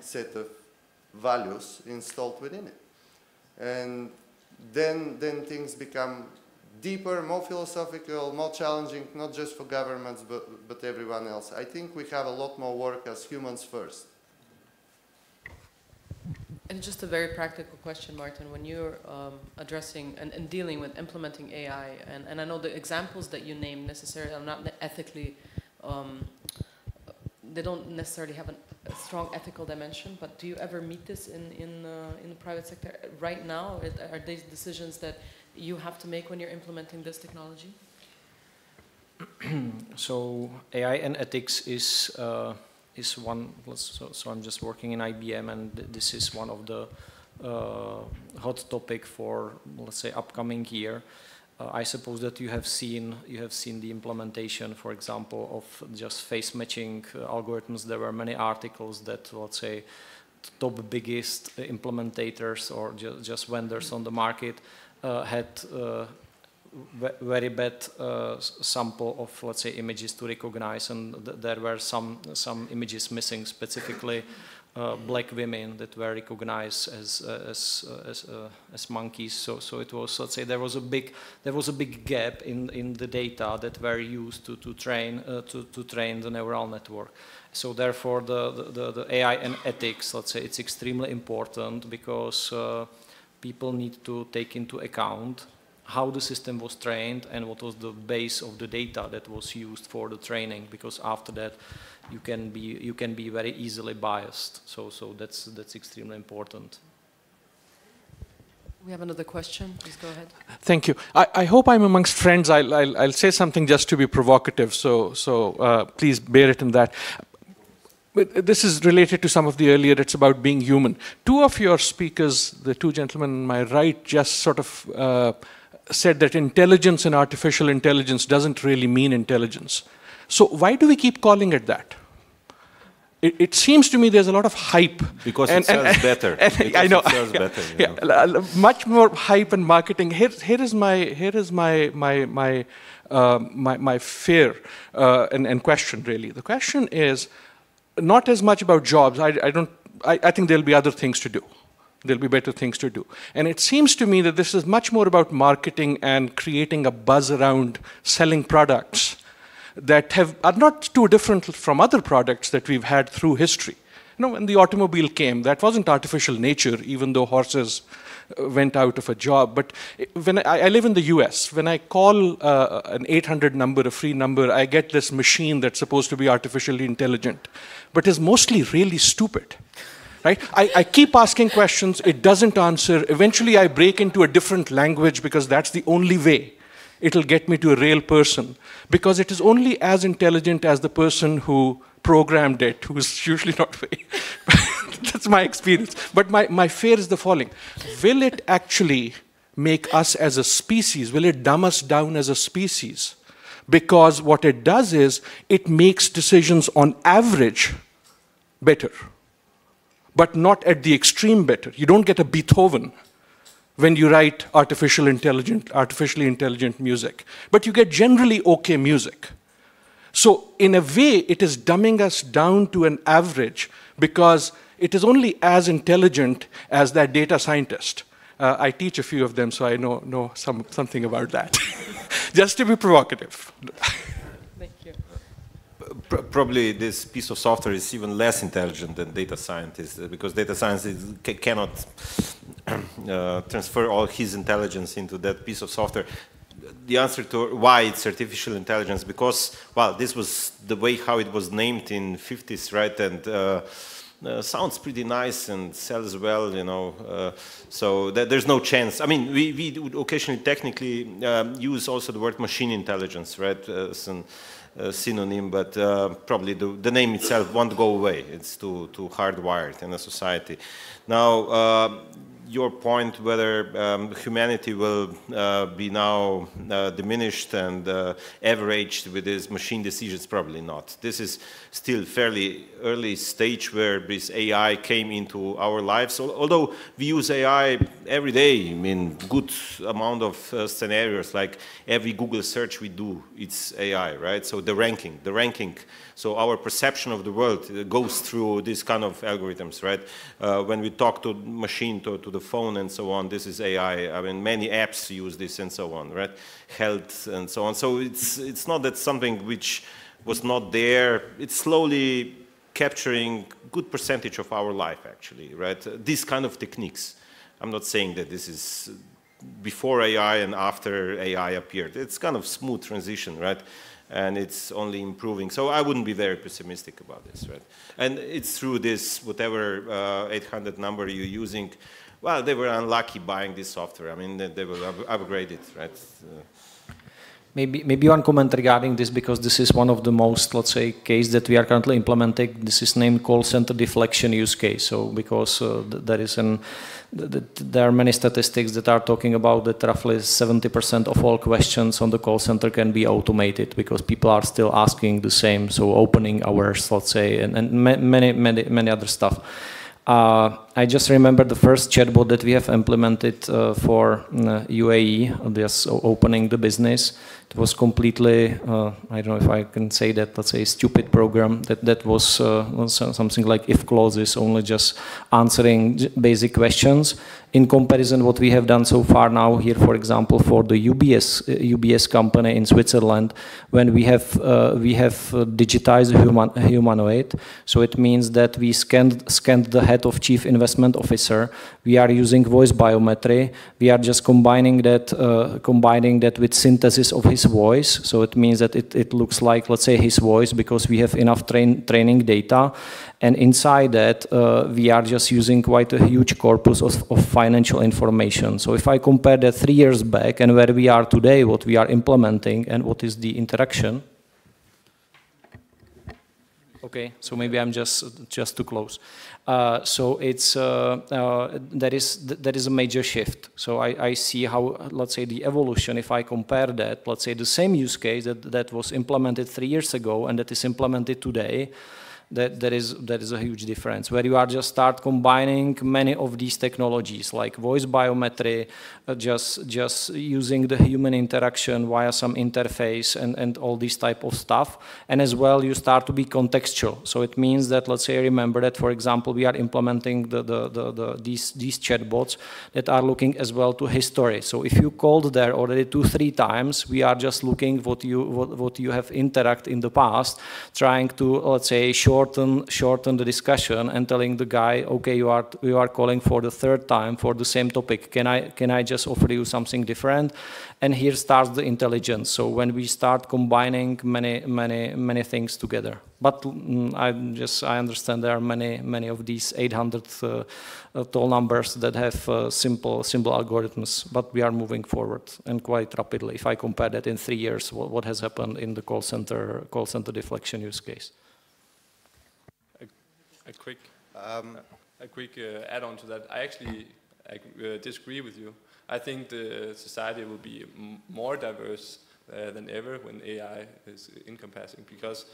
set of values installed within it. And then things become deeper, more philosophical, more challenging, not just for governments, but everyone else. I think we have a lot more work as humans first. And just a very practical question, Martin, when you're addressing and dealing with implementing AI, and I know the examples that you name necessarily are not ethically, they don't necessarily have a strong ethical dimension, but do you ever meet this in the private sector? Right now, are these decisions that you have to make when you're implementing this technology? So AI and ethics is one. So I'm just working in IBM, and this is one of the hot topic for, let's say, upcoming year. I suppose that you have seen the implementation, for example, of just face matching algorithms. There were many articles that, let's say, top biggest implementators or just vendors on the market had very bad sample of, let's say, images to recognize, and there were some images missing, specifically black women that were recognized as monkeys. So it was, let's say, there was a big gap in the data that were used to train the neural network. So therefore, the AI and ethics, let's say, it's extremely important, because people need to take into account how the system was trained and what was the base of the data that was used for the training, because after that you can be very easily biased. So that's extremely important. We have another question. Please go ahead. Thank you. I hope I'm amongst friends. I'll say something just to be provocative, so please bear it in that. But this is related to some of the earlier, it's about being human. Two of your speakers, the two gentlemen on my right, just sort of said that intelligence and artificial intelligence doesn't really mean intelligence. So why do we keep calling it that? It seems to me there's a lot of hype. Because it sells better. I know. It sells better, yeah, much more hype and marketing. Here is my fear and question, really. The question is not as much about jobs. I think there'll be other things to do. There'll be better things to do. And it seems to me that this is much more about marketing and creating a buzz around selling products that are not too different from other products that we've had through history. You know, when the automobile came, that wasn't artificial nature, even though horses went out of a job. But when I live in the US, when I call an 800 number, a free number, I get this machine that's supposed to be artificially intelligent, but is mostly really stupid. Right? I keep asking questions, it doesn't answer. Eventually I break into a different language, because that's the only way it'll get me to a real person, because it is only as intelligent as the person who programmed it, who's usually not very. That's my experience. But my fear is the following. Will it actually make us as a species, will it dumb us down as a species? Because what it does is, it makes decisions on average better, but not at the extreme better. You don't get a Beethoven when you write artificially intelligent music, but you get generally okay music. So in a way, it is dumbing us down to an average, because it is only as intelligent as that data scientist. I teach a few of them, so I know something about that. Just to be provocative. Thank you. Probably this piece of software is even less intelligent than data scientists, because data scientists cannot transfer all his intelligence into that piece of software. The answer to why it's artificial intelligence, because, well, this was the way how it was named in 50s, right? And sounds pretty nice and sells well, you know. So there's no chance. I mean, we would occasionally technically use also the word machine intelligence, right? As an synonym, but probably the name itself won't go away. It's too hardwired in a society. Now, your point whether humanity will be now diminished and averaged with these machine decisions, probably not. This is still fairly early stage where this AI came into our lives, although we use AI every day. I mean, good amount of scenarios, like every Google search we do, it's AI, right? So the ranking. So our perception of the world goes through this kind of algorithms, right? When we talk to machine, to the phone and so on, this is AI. I mean, many apps use this and so on, right? Health and so on. So it's not that something which was not there. It's slowly capturing good percentage of our life, actually, right? These kind of techniques. I'm not saying that this is before AI and after AI appeared. It's kind of smooth transition, right? And it's only improving. So I wouldn't be very pessimistic about this, right? And it's through this, whatever 800 number you're using, well, they were unlucky buying this software. I mean, they will upgrade it, right? Maybe one comment regarding this, because this is one of the most, let's say, case that we are currently implementing. This is named call center deflection use case. So because there are many statistics that are talking about that roughly 70% of all questions on the call center can be automated because people are still asking the same. So opening hours, let's say, and many other stuff. I just remember the first chatbot that we have implemented for UAE, just opening the business. It was completely, I don't know if I can say that, let's say, stupid program that was something like if clauses, only just answering basic questions. In comparison, what we have done so far now here, for example, for the UBS company in Switzerland, when we have digitized humanoid, so it means that we scanned the head of chief investment officer. We are using voice biometry. We are just combining that with synthesis of his voice. So it means that it looks like, let's say, his voice because we have enough training data. And inside that, we are just using quite a huge corpus of financial information. So if I compare that 3 years back and where we are today, what we are implementing and what is the interaction. Okay, so maybe I'm just too close. So it's that is a major shift. So I see how, let's say, the evolution. If I compare that, let's say, the same use case that was implemented 3 years ago and that is implemented today, that is a huge difference, where you are just start combining many of these technologies like voice biometry, just using the human interaction via some interface and all this type of stuff. And as well, you start to be contextual. So it means that, let's say, remember that, for example, we are implementing these chatbots that are looking as well to history. So if you called there already 2-3 times, we are just looking what you have interacted in the past, trying to, let's say, shorten the discussion and telling the guy, okay, you are calling for the 3rd time for the same topic. Can I just offer you something different? And here starts the intelligence. So when we start combining many things together. But I understand there are many of these 800 tall numbers that have simple algorithms, but we are moving forward and quite rapidly. If I compare that in 3 years, what has happened in the call center deflection use case. A quick add-on to that. I actually disagree with you. I think the society will be more diverse than ever when AI is encompassing, because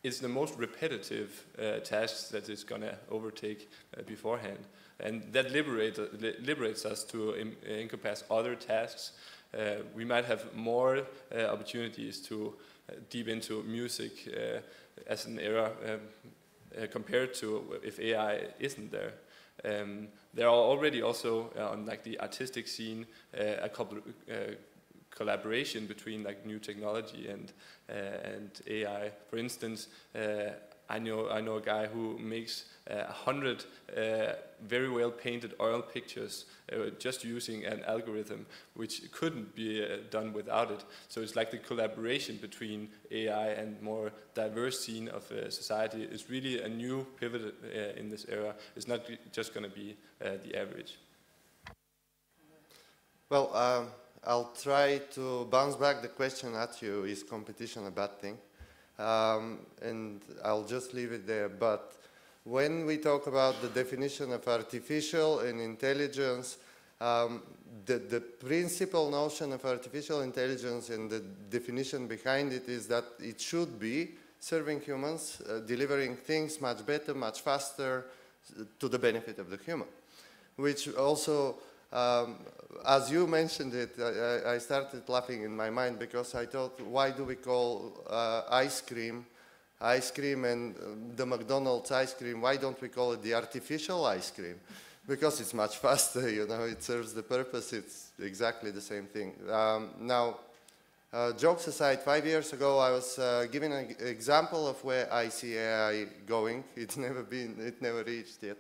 it's the most repetitive tasks that is going to overtake beforehand, and that liberates us to encompass other tasks. We might have more opportunities to deep into music as an era. Compared to if AI isn't there. There are already also on like the artistic scene a couple collaboration between like new technology and AI. For instance, I know a guy who makes 100 very well painted oil pictures just using an algorithm, which couldn't be done without it. So it's like the collaboration between AI and more diverse scene of society is really a new pivot in this era. It's not just going to be the average. Well, I'll try to bounce back the question at you, is competition a bad thing? And I'll just leave it there. But when we talk about the definition of artificial and intelligence, the principal notion of artificial intelligence and the definition behind it is that it should be serving humans, delivering things much better, much faster, to the benefit of the human. Which also, as you mentioned it, I started laughing in my mind because I thought, why do we call ice cream and the McDonald's ice cream, why don't we call it the artificial ice cream? Because it's much faster, you know, it serves the purpose, it's exactly the same thing. Now, jokes aside, 5 years ago I was giving an example of where I see AI going. It never reached yet.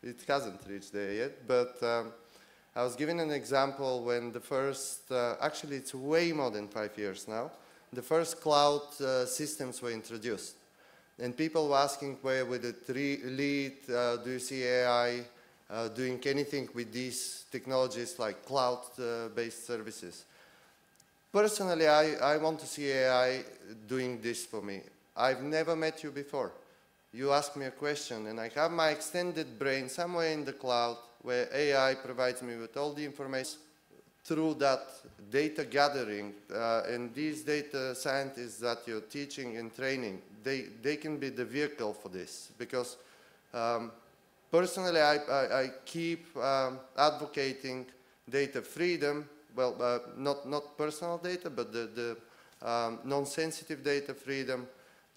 It hasn't reached there yet, but I was given an example when the first, actually it's way more than 5 years now, the first cloud systems were introduced. And people were asking where would it lead, do you see AI doing anything with these technologies like cloud-based services? Personally, I want to see AI doing this for me. I've never met you before. You ask me a question, and I have my extended brain somewhere in the cloud where AI provides me with all the information through that data gathering. And these data scientists that you're teaching and training, they can be the vehicle for this. Because personally, I keep advocating data freedom. Well, not personal data, but the non-sensitive data freedom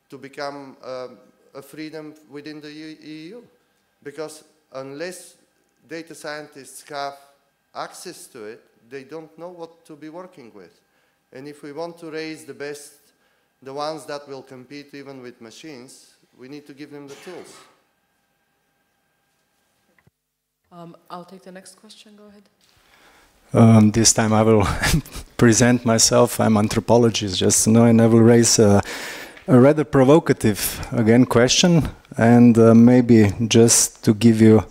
to become a freedom within the EU. Because unless data scientists have access to it, they don't know what to be working with. And if we want to raise the best, the ones that will compete even with machines, we need to give them the tools. I'll take the next question. Go ahead. This time I will present myself. I'm anthropologist, just and I will raise a rather provocative, again, question, and maybe just to give you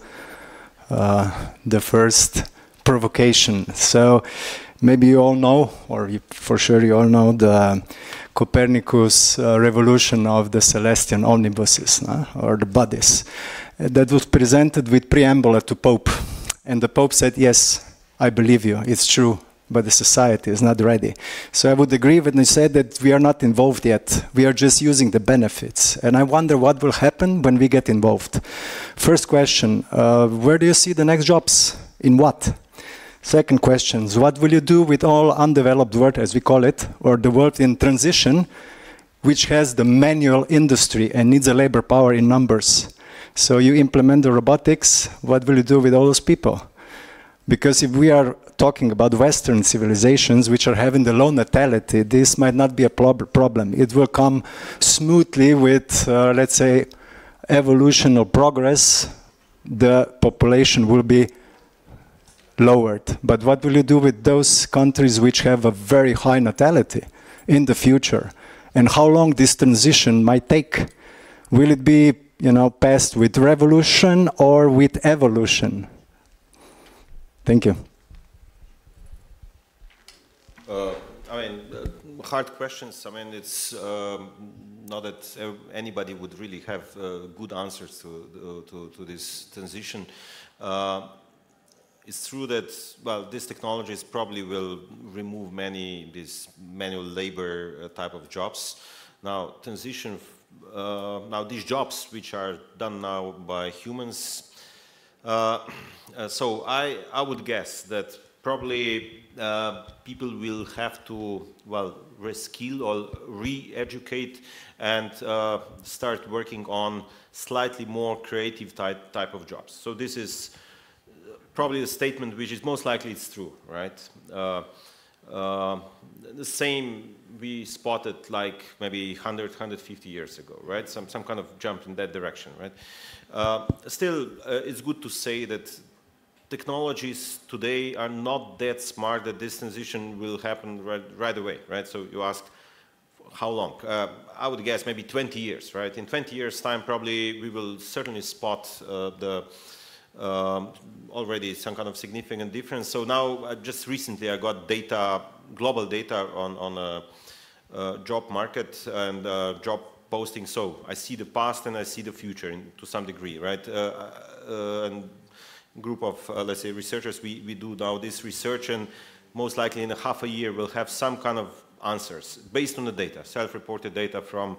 the first provocation. So maybe you all know, or for sure you all know, the Copernicus revolution of the celestial omnibuses, or the bodies. That was presented with preamble to Pope. And the Pope said, yes, I believe you, it's true, but the society is not ready. So I would agree when you said that we are not involved yet. We are just using the benefits. And I wonder what will happen when we get involved. First question, where do you see the next jobs? In what? Second question, what will you do with all undeveloped world, as we call it, or the world in transition, which has the manual industry and needs a labor power in numbers? So you implement the robotics, what will you do with all those people? Because if we are talking about Western civilizations which are having the low natality, this might not be a problem. It will come smoothly with, let's say, evolutional progress. The population will be lowered. But what will you do with those countries which have a very high natality in the future? And how long this transition might take? Will it be, passed with revolution or with evolution? Thank you. Hard questions. It's not that anybody would really have good answers to this transition. It's true that, well, these technologies probably will remove many these manual labor type of jobs. Now, transition. Now, these jobs which are done now by humans. So I would guess that probably people will have to, well, reskill or re-educate and start working on slightly more creative type of jobs. So this is probably a statement which is most likely it's true, right? The same we spotted like maybe 100, 150 years ago, right? Some kind of jump in that direction, right? Still, it's good to say that technologies today are not that smart that this transition will happen right away, right? So you asked how long? I would guess maybe 20 years, right? In 20 years' time, probably we will certainly spot already some kind of significant difference. So now, just recently, I got data, global data on a job market and job posting. So I see the past and I see the future to some degree, right? And group of, let's say, researchers, we do now this research, and most likely in a half a year we'll have some kind of answers based on the data, self-reported data from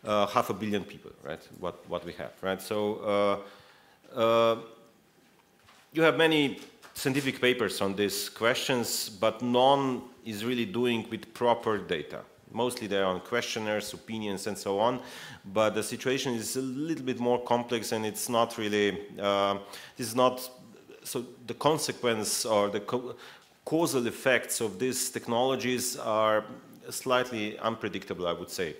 500 million people, right? What we have, right? So you have many scientific papers on these questions, but none is really doing with proper data. Mostly they're on questionnaires, opinions, and so on. But the situation is a little bit more complex, and it's not really, this is not, so the consequence or the causal effects of these technologies are slightly unpredictable, I would say.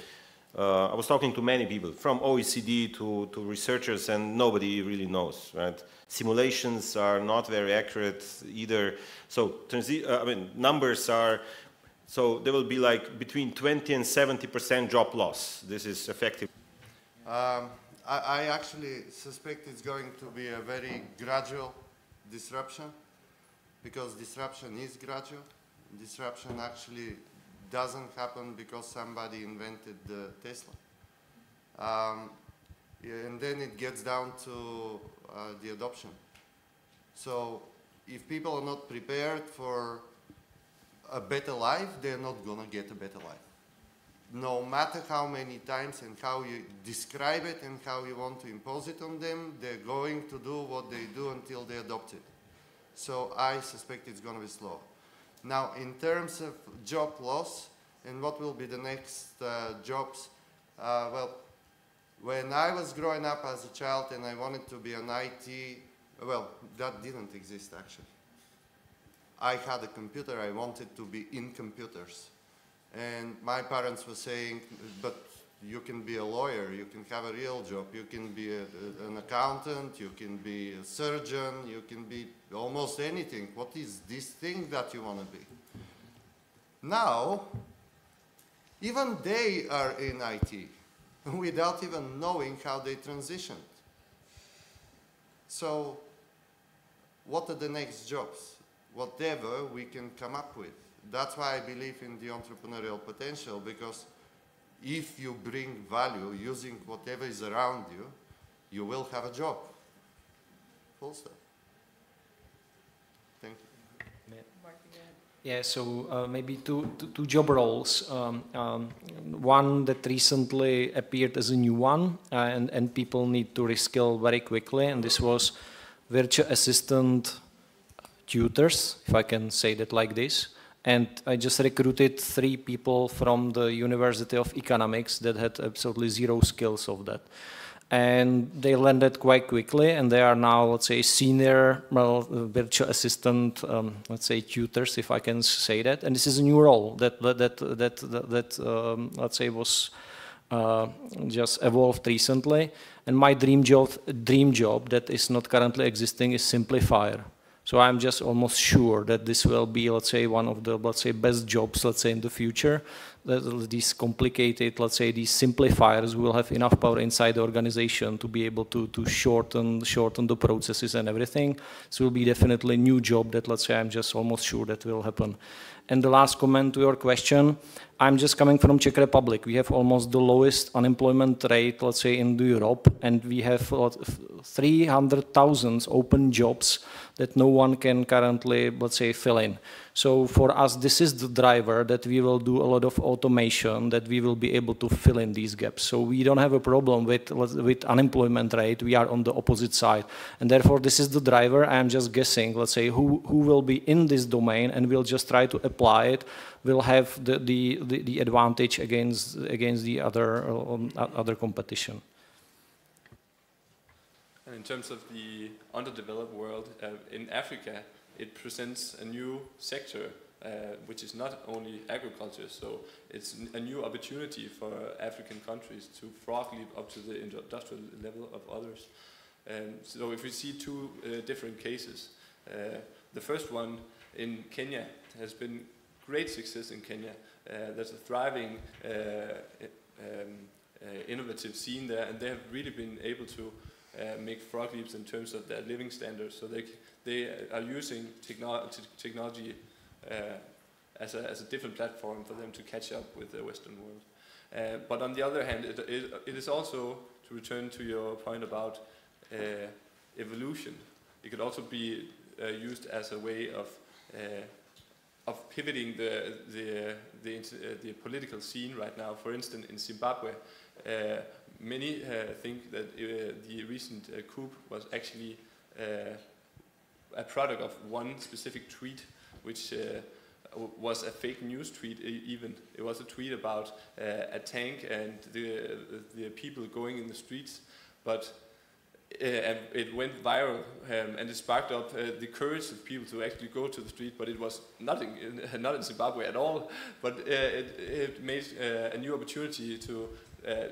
I was talking to many people, from OECD to researchers, and nobody really knows, right? Simulations are not very accurate either. So, I mean, numbers are, so there will be like between 20 and 70% job loss. This is effective. I actually suspect it's going to be a very gradual disruption, because disruption is gradual. Disruption actually doesn't happen because somebody invented the Tesla. And then it gets down to the adoption. So if people are not prepared for a better life, they're not going to get a better life. No matter how many times and how you describe it and how you want to impose it on them, they're going to do what they do until they adopt it. So I suspect it's going to be slow. Now, in terms of job loss and what will be the next jobs, well, when I was growing up as a child and I wanted to be an IT, well, that didn't exist actually. I had a computer, I wanted to be in computers. And my parents were saying, but you can be a lawyer, you can have a real job, you can be an accountant, you can be a surgeon, you can be almost anything. What is this thing that you want to be? Now, even they are in IT without even knowing how they transitioned. So, what are the next jobs? Whatever we can come up with. That's why I believe in the entrepreneurial potential, because if you bring value using whatever is around you, you will have a job. Full stop. Thank you. Yeah, so maybe two job roles. One that recently appeared as a new one, and people need to reskill very quickly, and this was virtual assistant tutors, if I can say that like this. And I just recruited 3 people from the University of Economics that had absolutely zero skills of that. And they landed quite quickly, and they are now, let's say, senior virtual assistant, let's say, tutors, if I can say that. And this is a new role that let's say, was just evolved recently. And my dream job that is not currently existing is simplifier. So I'm just almost sure that this will be, let's say, one of the, let's say, best jobs, let's say, in the future. That these complicated, let's say, these simplifiers will have enough power inside the organization to be able to shorten the processes and everything. So it will be definitely a new job that, let's say, I'm just almost sure that will happen. And the last comment to your question, I'm just coming from Czech Republic. We have almost the lowest unemployment rate, let's say, in Europe, and we have 300,000 open jobs that no one can currently, let's say, fill in. So for us, this is the driver that we will do a lot of automation, that we will be able to fill in these gaps. So we don't have a problem with unemployment rate. We are on the opposite side. And therefore, this is the driver. I'm just guessing, let's say, who will be in this domain, and we'll just try to apply it, will have the advantage against the other competition. And in terms of the underdeveloped world, in Africa, it presents a new sector, which is not only agriculture, so it's a new opportunity for African countries to frog leap up to the industrial level of others. So if we see 2 different cases, the first one in Kenya has been great success in Kenya. There's a thriving innovative scene there, and they have really been able to make frog leaps in terms of their living standards. So they are using technology as a different platform for them to catch up with the Western world. But on the other hand, it is also, to return to your point about evolution, it could also be used as a way of pivoting the political scene right now. For instance, in Zimbabwe, many think that the recent coup was actually a product of one specific tweet, which was a fake news tweet even. It was a tweet about a tank and the people going in the streets, but and it went viral, and it sparked up the courage of people to actually go to the street, but it was not in Zimbabwe at all, but it made a new opportunity to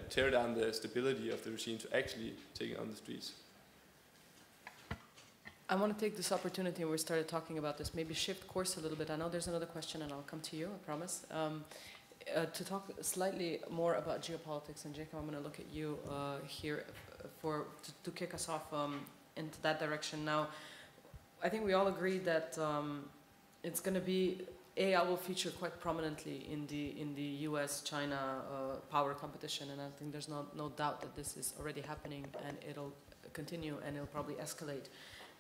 tear down the stability of the regime to actually take it on the streets. I want to take this opportunity, and we started talking about this, maybe shift course a little bit. I know there's another question, and I'll come to you, I promise. To talk slightly more about geopolitics, and Jacob, I'm going to look at you here to kick us off into that direction. Now, I think we all agree that it's going to be, AI will feature quite prominently in the US-China power competition, and I think there's no doubt that this is already happening, and it'll continue, and it'll probably escalate.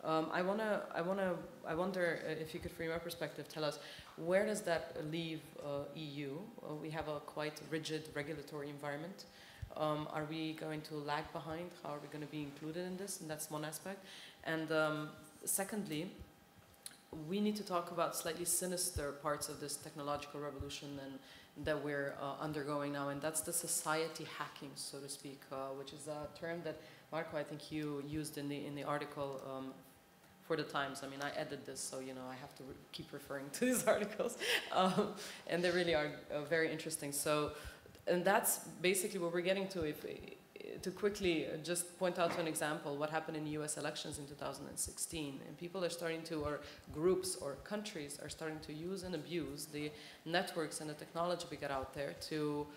I wonder if you could, from your perspective, tell us where does that leave EU? We have a quite rigid regulatory environment. Are we going to lag behind? How are we going to be included in this? And that's one aspect. And secondly, we need to talk about slightly sinister parts of this technological revolution and that we're undergoing now, and that's the society hacking, so to speak, which is a term that Marco, I think you used in the article for the Times. I mean, I edited this, so I have to keep referring to these articles, and they really are very interesting. So, and that's basically what we're getting to. To quickly just point out to an example, what happened in the U.S. elections in 2016, and people are starting to, or groups or countries are starting to use and abuse the networks and the technology we get out there to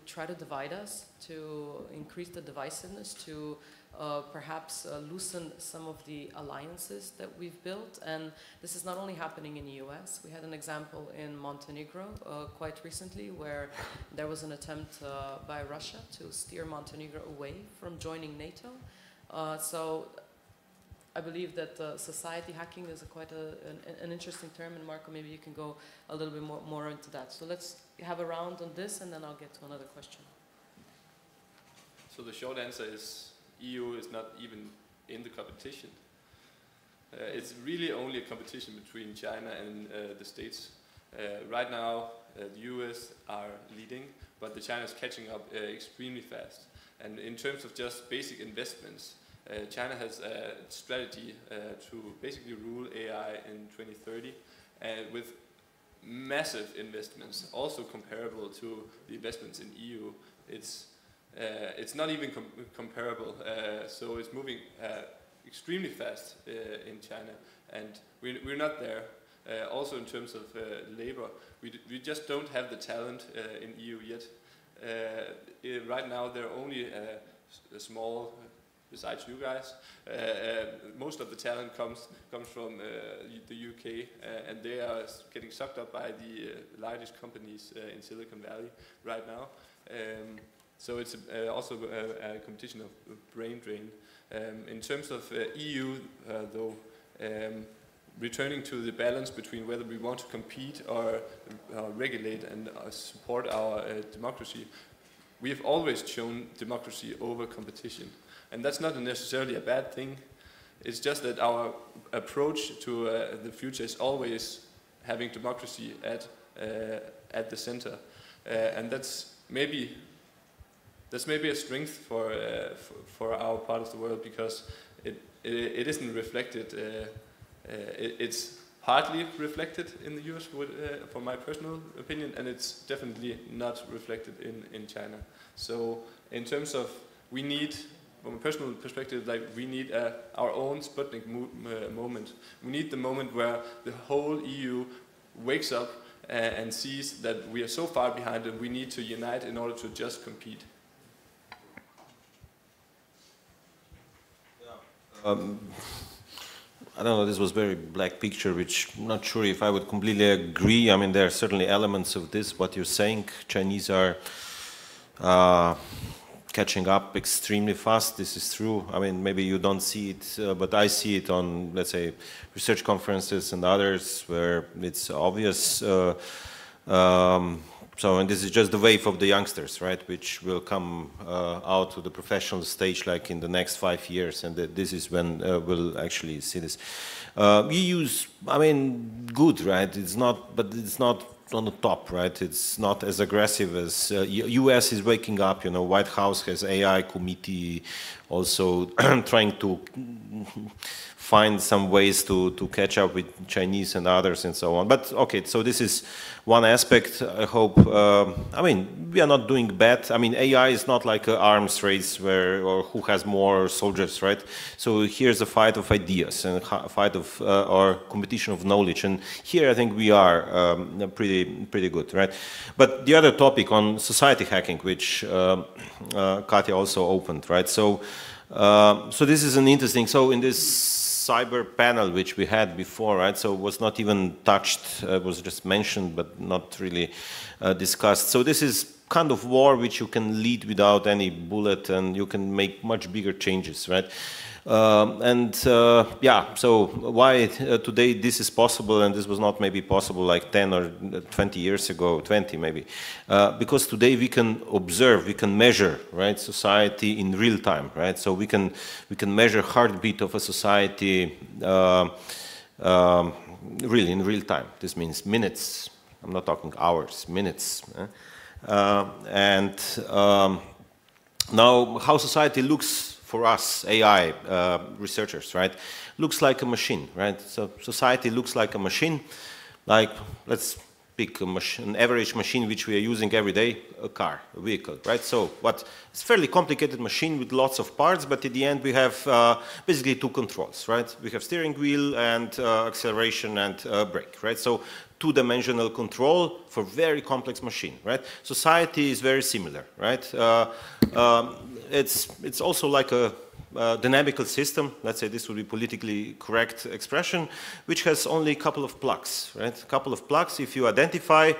try to divide us, to increase the divisiveness, to perhaps loosen some of the alliances that we've built. And this is not only happening in the US. We had an example in Montenegro quite recently where there was an attempt by Russia to steer Montenegro away from joining NATO. So I believe that society hacking is quite an interesting term, and Marco, maybe you can go a little bit more into that. So let's have a round on this, and then I'll get to another question. So the short answer is EU is not even in the competition. It's really only a competition between China and the States. Right now, the US are leading, but the China is catching up extremely fast. And in terms of just basic investments, China has a strategy to basically rule AI in 2030, with massive investments, also comparable to the investments in EU. It's not even comparable, so it's moving extremely fast in China, and we're not there. Also in terms of labor, we just don't have the talent in EU yet. Right now there are only a small, besides you guys, most of the talent comes from the UK, and they are getting sucked up by the largest companies in Silicon Valley right now. So it's also a competition of brain drain. In terms of EU, though, returning to the balance between whether we want to compete or regulate and support our democracy, we have always shown democracy over competition. And that's not necessarily a bad thing. It's just that our approach to the future is always having democracy at the center. And that's maybe a strength for our part of the world, because it isn't reflected. It's partly reflected in the US, for my personal opinion, and it's definitely not reflected in China. So in terms of, we need, from a personal perspective, like we need our own Sputnik moment. We need the moment where the whole EU wakes up and sees that we are so far behind and we need to unite in order to just compete. I don't know, this was a very black picture, which I'm not sure if I would completely agree. I mean, there are certainly elements of this, what you're saying. Chinese are catching up extremely fast. This is true. I mean, maybe you don't see it, but I see it on, let's say, research conferences and others where it's obvious. And this is just the wave of the youngsters, right, which will come out to the professional stage like in the next 5 years, and this is when we'll actually see this. We use, I mean, good, right? It's not, but it's not on the top, right? It's not as aggressive as US is waking up. You know, White House has AI committee also trying to find some ways to catch up with Chinese and others and so on. But okay, so this is one aspect. I hope, I mean, we are not doing bad. I mean, AI is not like an arms race where, or who has more soldiers, right? So here's a fight of ideas and a fight of, or competition of knowledge. And here I think we are pretty good, right? But the other topic on society hacking, which Katja also opened, right? So, so this is an interesting, so in this cyber panel which we had before, right? So it was not even touched, was just mentioned, but not really discussed. So this is kind of war which you can lead without any bullet, and you can make much bigger changes, right? Yeah, so why today this is possible and this was not maybe possible like 10 or 20 years ago, 20 maybe, because today we can observe, we can measure, right, society in real time, right? So we can measure heartbeat of a society really in real time. This means minutes. I'm not talking hours, minutes. Now how society looks for us, AI researchers, right, looks like a machine, right? So society looks like a machine, like, let's pick an average machine which we are using every day, a car, a vehicle, right? So it's a fairly complicated machine with lots of parts, but at the end we have basically two controls, right? We have steering wheel and acceleration and brake, right? So two-dimensional control for very complex machine, right? Society is very similar, right? It's also like a dynamical system, let's say this would be politically correct expression, which has only a couple of plugs, right? A couple of plugs. If you identify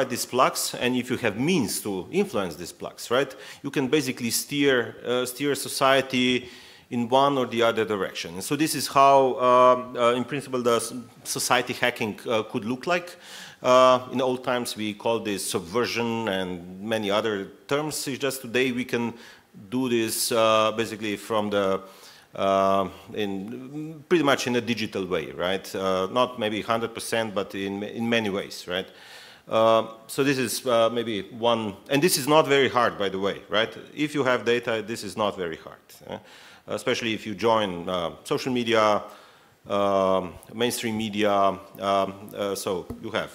these plugs and if you have means to influence these plugs, right, you can basically steer society in one or the other direction. And so this is how, in principle, the society hacking could look like. In old times, we called this subversion and many other terms. It's just today we can do this basically from the, pretty much in a digital way, right? Not maybe 100%, but in many ways, right? So this is maybe one, and this is not very hard, by the way, right? If you have data, this is not very hard. Especially if you join social media, mainstream media, so you have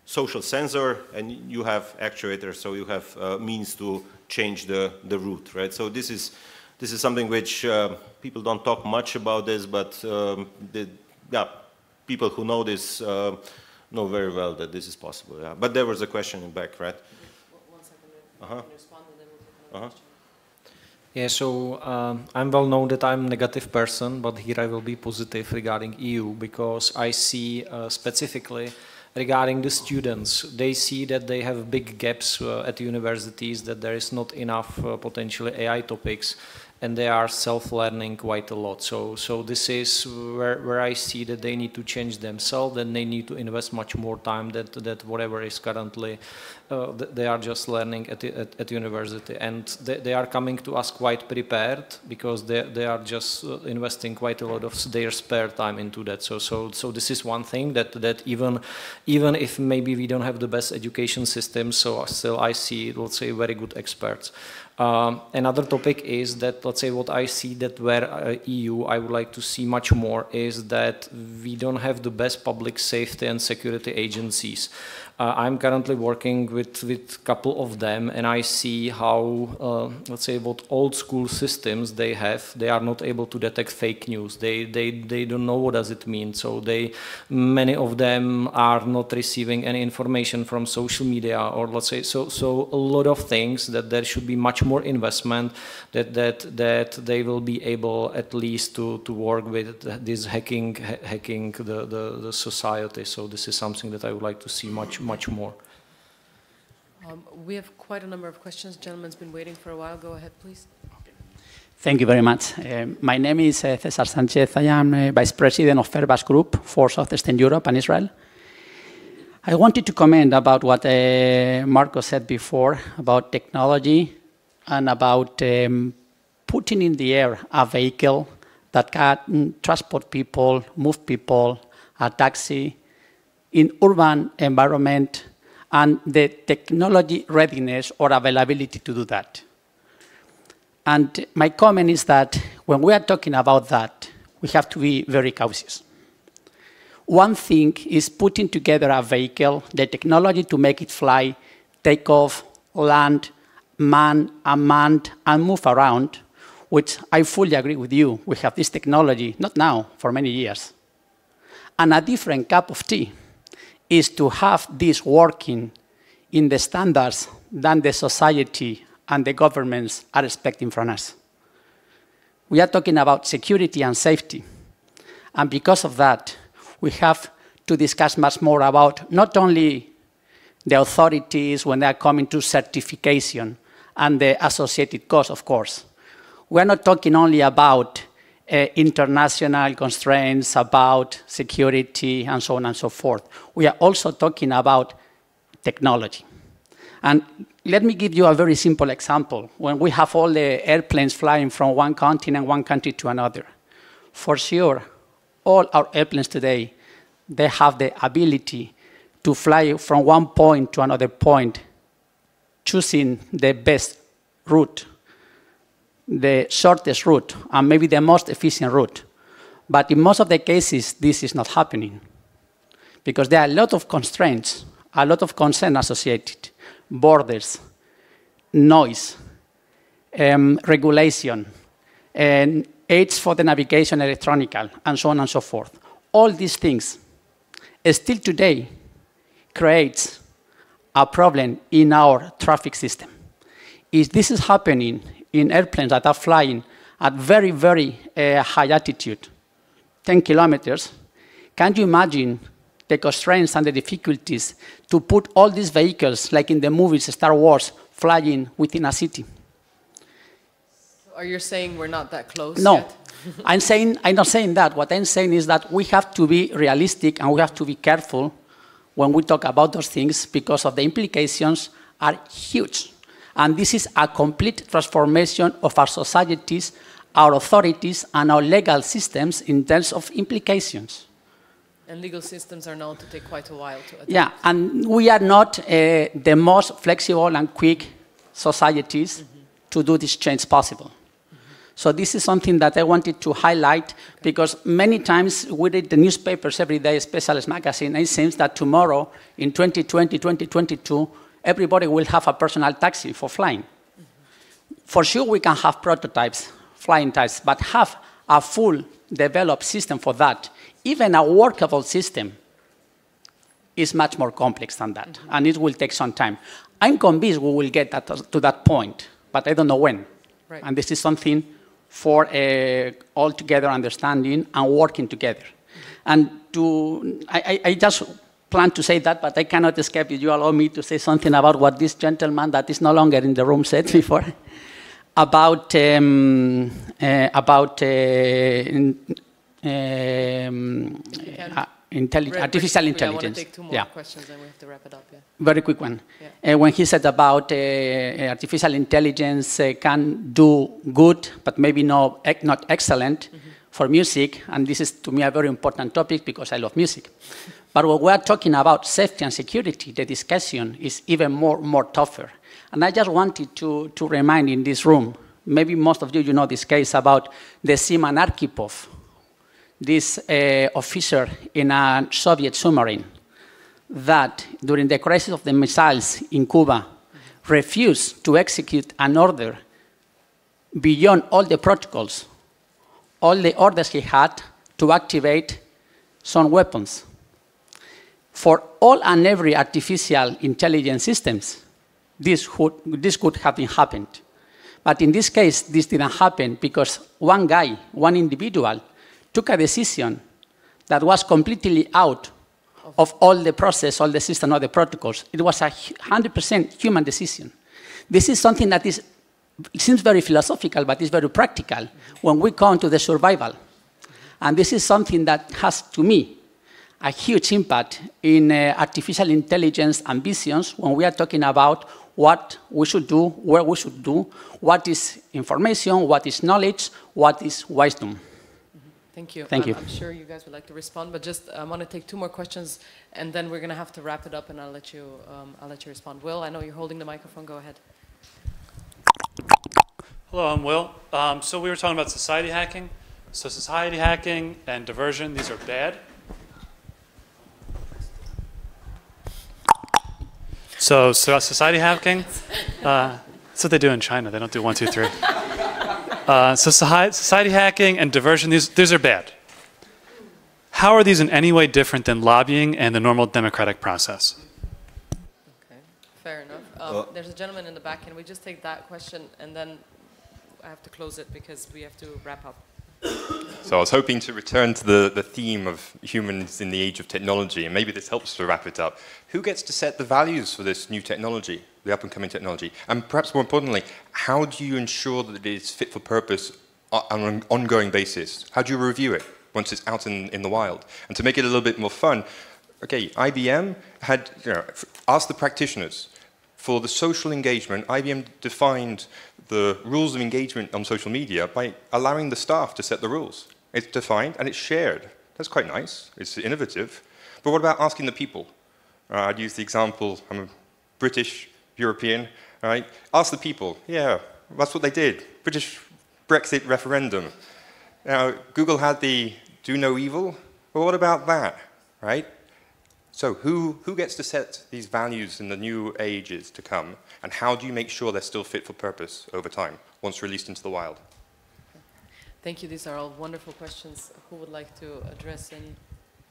social sensor and you have actuator, so you have means to change the route, right? So this is something which people don't talk much about this, but yeah, people who know this know very well that this is possible. Yeah. But there was a question in back, right? 1 second. Can you respond and then we'll take another question. Yeah, so I'm well known that I'm a negative person, but here I will be positive regarding EU, because I see specifically regarding the students, they see that they have big gaps at universities, that there is not enough potentially AI topics, and they are self-learning quite a lot. So this is where I see that they need to change themselves, and they need to invest much more time that whatever is currently, they are just learning at university. And they are coming to us quite prepared, because they are just investing quite a lot of their spare time into that. So this is one thing that even if maybe we don't have the best education system, so still I see, let's say, very good experts. Another topic is that, let's say, what I see that where EU I would like to see much more is that we don't have the best public safety and security agencies. I'm currently working with a couple of them, and I see how, let's say, what old school systems they have, they are not able to detect fake news. They don't know what does it mean. So many of them are not receiving any information from social media, or let's say, so a lot of things that there should be much more investment, that they will be able at least to work with this hacking the society. So this is something that I would like to see much more. We have quite a number of questions. Gentleman's been waiting for a while. Go ahead, please. Thank you very much. My name is Cesar Sanchez. I am Vice President of Airbus Group for Southeastern Europe and Israel. I wanted to comment about what Marco said before about technology and about putting in the air a vehicle that can transport people, move people, a taxi, in urban environment and the technology readiness or availability to do that. And my comment is that when we are talking about that, we have to be very cautious. One thing is putting together a vehicle, the technology to make it fly, take off, land, man, unmanned, and move around, which I fully agree with you. We have this technology, not now, for many years. And a different cup of tea is to have this working in the standards that the society and the governments are expecting from us. We are talking about security and safety. And because of that, we have to discuss much more about not only the authorities when they are coming to certification and the associated costs, of course. We are not talking only about international constraints, about security, and so on and so forth. We are also talking about technology. And let me give you a very simple example. When we have all the airplanes flying from one continent, one country to another, for sure, all our airplanes today, they have the ability to fly from one point to another point, choosing the best route, the shortest route, and maybe the most efficient route. But in most of the cases, this is not happening because there are a lot of constraints, a lot of concern associated, borders, noise, regulation, and aids for the navigation electronical, and so on and so forth. All these things still today creates a problem in our traffic system. If this is happening in airplanes that are flying at very, very high altitude, 10 kilometers, can you imagine the constraints and the difficulties to put all these vehicles, like in the movies, Star Wars, flying within a city? Are you saying we're not that close No. yet? I'm not saying that. What I'm saying is that we have to be realistic and we have to be careful when we talk about those things because of the implications are huge. And this is a complete transformation of our societies, our authorities, and our legal systems in terms of implications. And legal systems are known to take quite a while to adapt. Yeah, and we are not the most flexible and quick societies to do this change possible. So this is something that I wanted to highlight because many times we read the newspapers every day, Specialist Magazine, and it seems that tomorrow, in 2020, 2022, everybody will have a personal taxi for flying. For sure we can have prototypes, flying types, but have a full developed system for that, even a workable system, is much more complex than that, and it will take some time. I'm convinced we will get to that point, but I don't know when. Right. And this is something for all together understanding and working together. And I just plan to say that, but I cannot escape it. You allow me to say something about what this gentleman that is no longer in the room said before, about artificial intelligence. I want to take two more questions, and we have to wrap it up. Yeah. Very quick one. Yeah. When he said about artificial intelligence can do good, but maybe not excellent for music, and this is to me a very important topic because I love music. But when we are talking about safety and security, the discussion is even more tougher. And I just wanted to remind in this room, maybe most of you know this case about the Seaman Arkhipov, this officer in a Soviet submarine that during the crisis of the missiles in Cuba refused to execute an order beyond all the protocols, all the orders he had to activate some weapons. For all and every artificial intelligence systems, this could have happened. But in this case, this didn't happen because one guy, one individual, took a decision that was completely out of all the process, all the system, all the protocols. It was a 100% human decision. This is something that seems very philosophical, but is very practical when we come to the survival. And this is something that has, to me, a huge impact in artificial intelligence ambitions when we are talking about what we should do, where we should do, what is information, what is knowledge, what is wisdom. Thank you. Thank you. I'm sure you guys would like to respond, but just I want to take 2 more questions, and then we're going to have to wrap it up, and I'll let you respond. Will, I know you're holding the microphone. Go ahead. Hello, I'm Will. So we were talking about society hacking. So society hacking and diversion, these are bad. So society hacking, that's what they do in China. They don't do 1, 2, 3. So society hacking and diversion, these are bad. How are these in any way different than lobbying and the normal democratic process? Okay, fair enough. There's a gentleman in the back. Can we just take that question, and then I have to close it because we have to wrap up. So I was hoping to return to the theme of humans in the age of technology, and maybe this helps to wrap it up. Who gets to set the values for this new technology, the up-and-coming technology? And perhaps more importantly, how do you ensure that it is fit for purpose on an ongoing basis? How do you review it once it's out in the wild? And to make it a little bit more fun, okay, IBM had asked the practitioners for the social engagement. IBM defined the rules of engagement on social media by allowing the staff to set the rules. It's defined and it's shared. That's quite nice. It's innovative. But what about asking the people? I'd use the example, I'm a British European, right? Ask the people. Yeah, that's what they did. British Brexit referendum. Now, Google had the do no evil. Well, what about that, right? So who gets to set these values in the new ages to come, and how do you make sure they're still fit for purpose over time, once released into the wild? Thank you. These are all wonderful questions. Who would like to address any?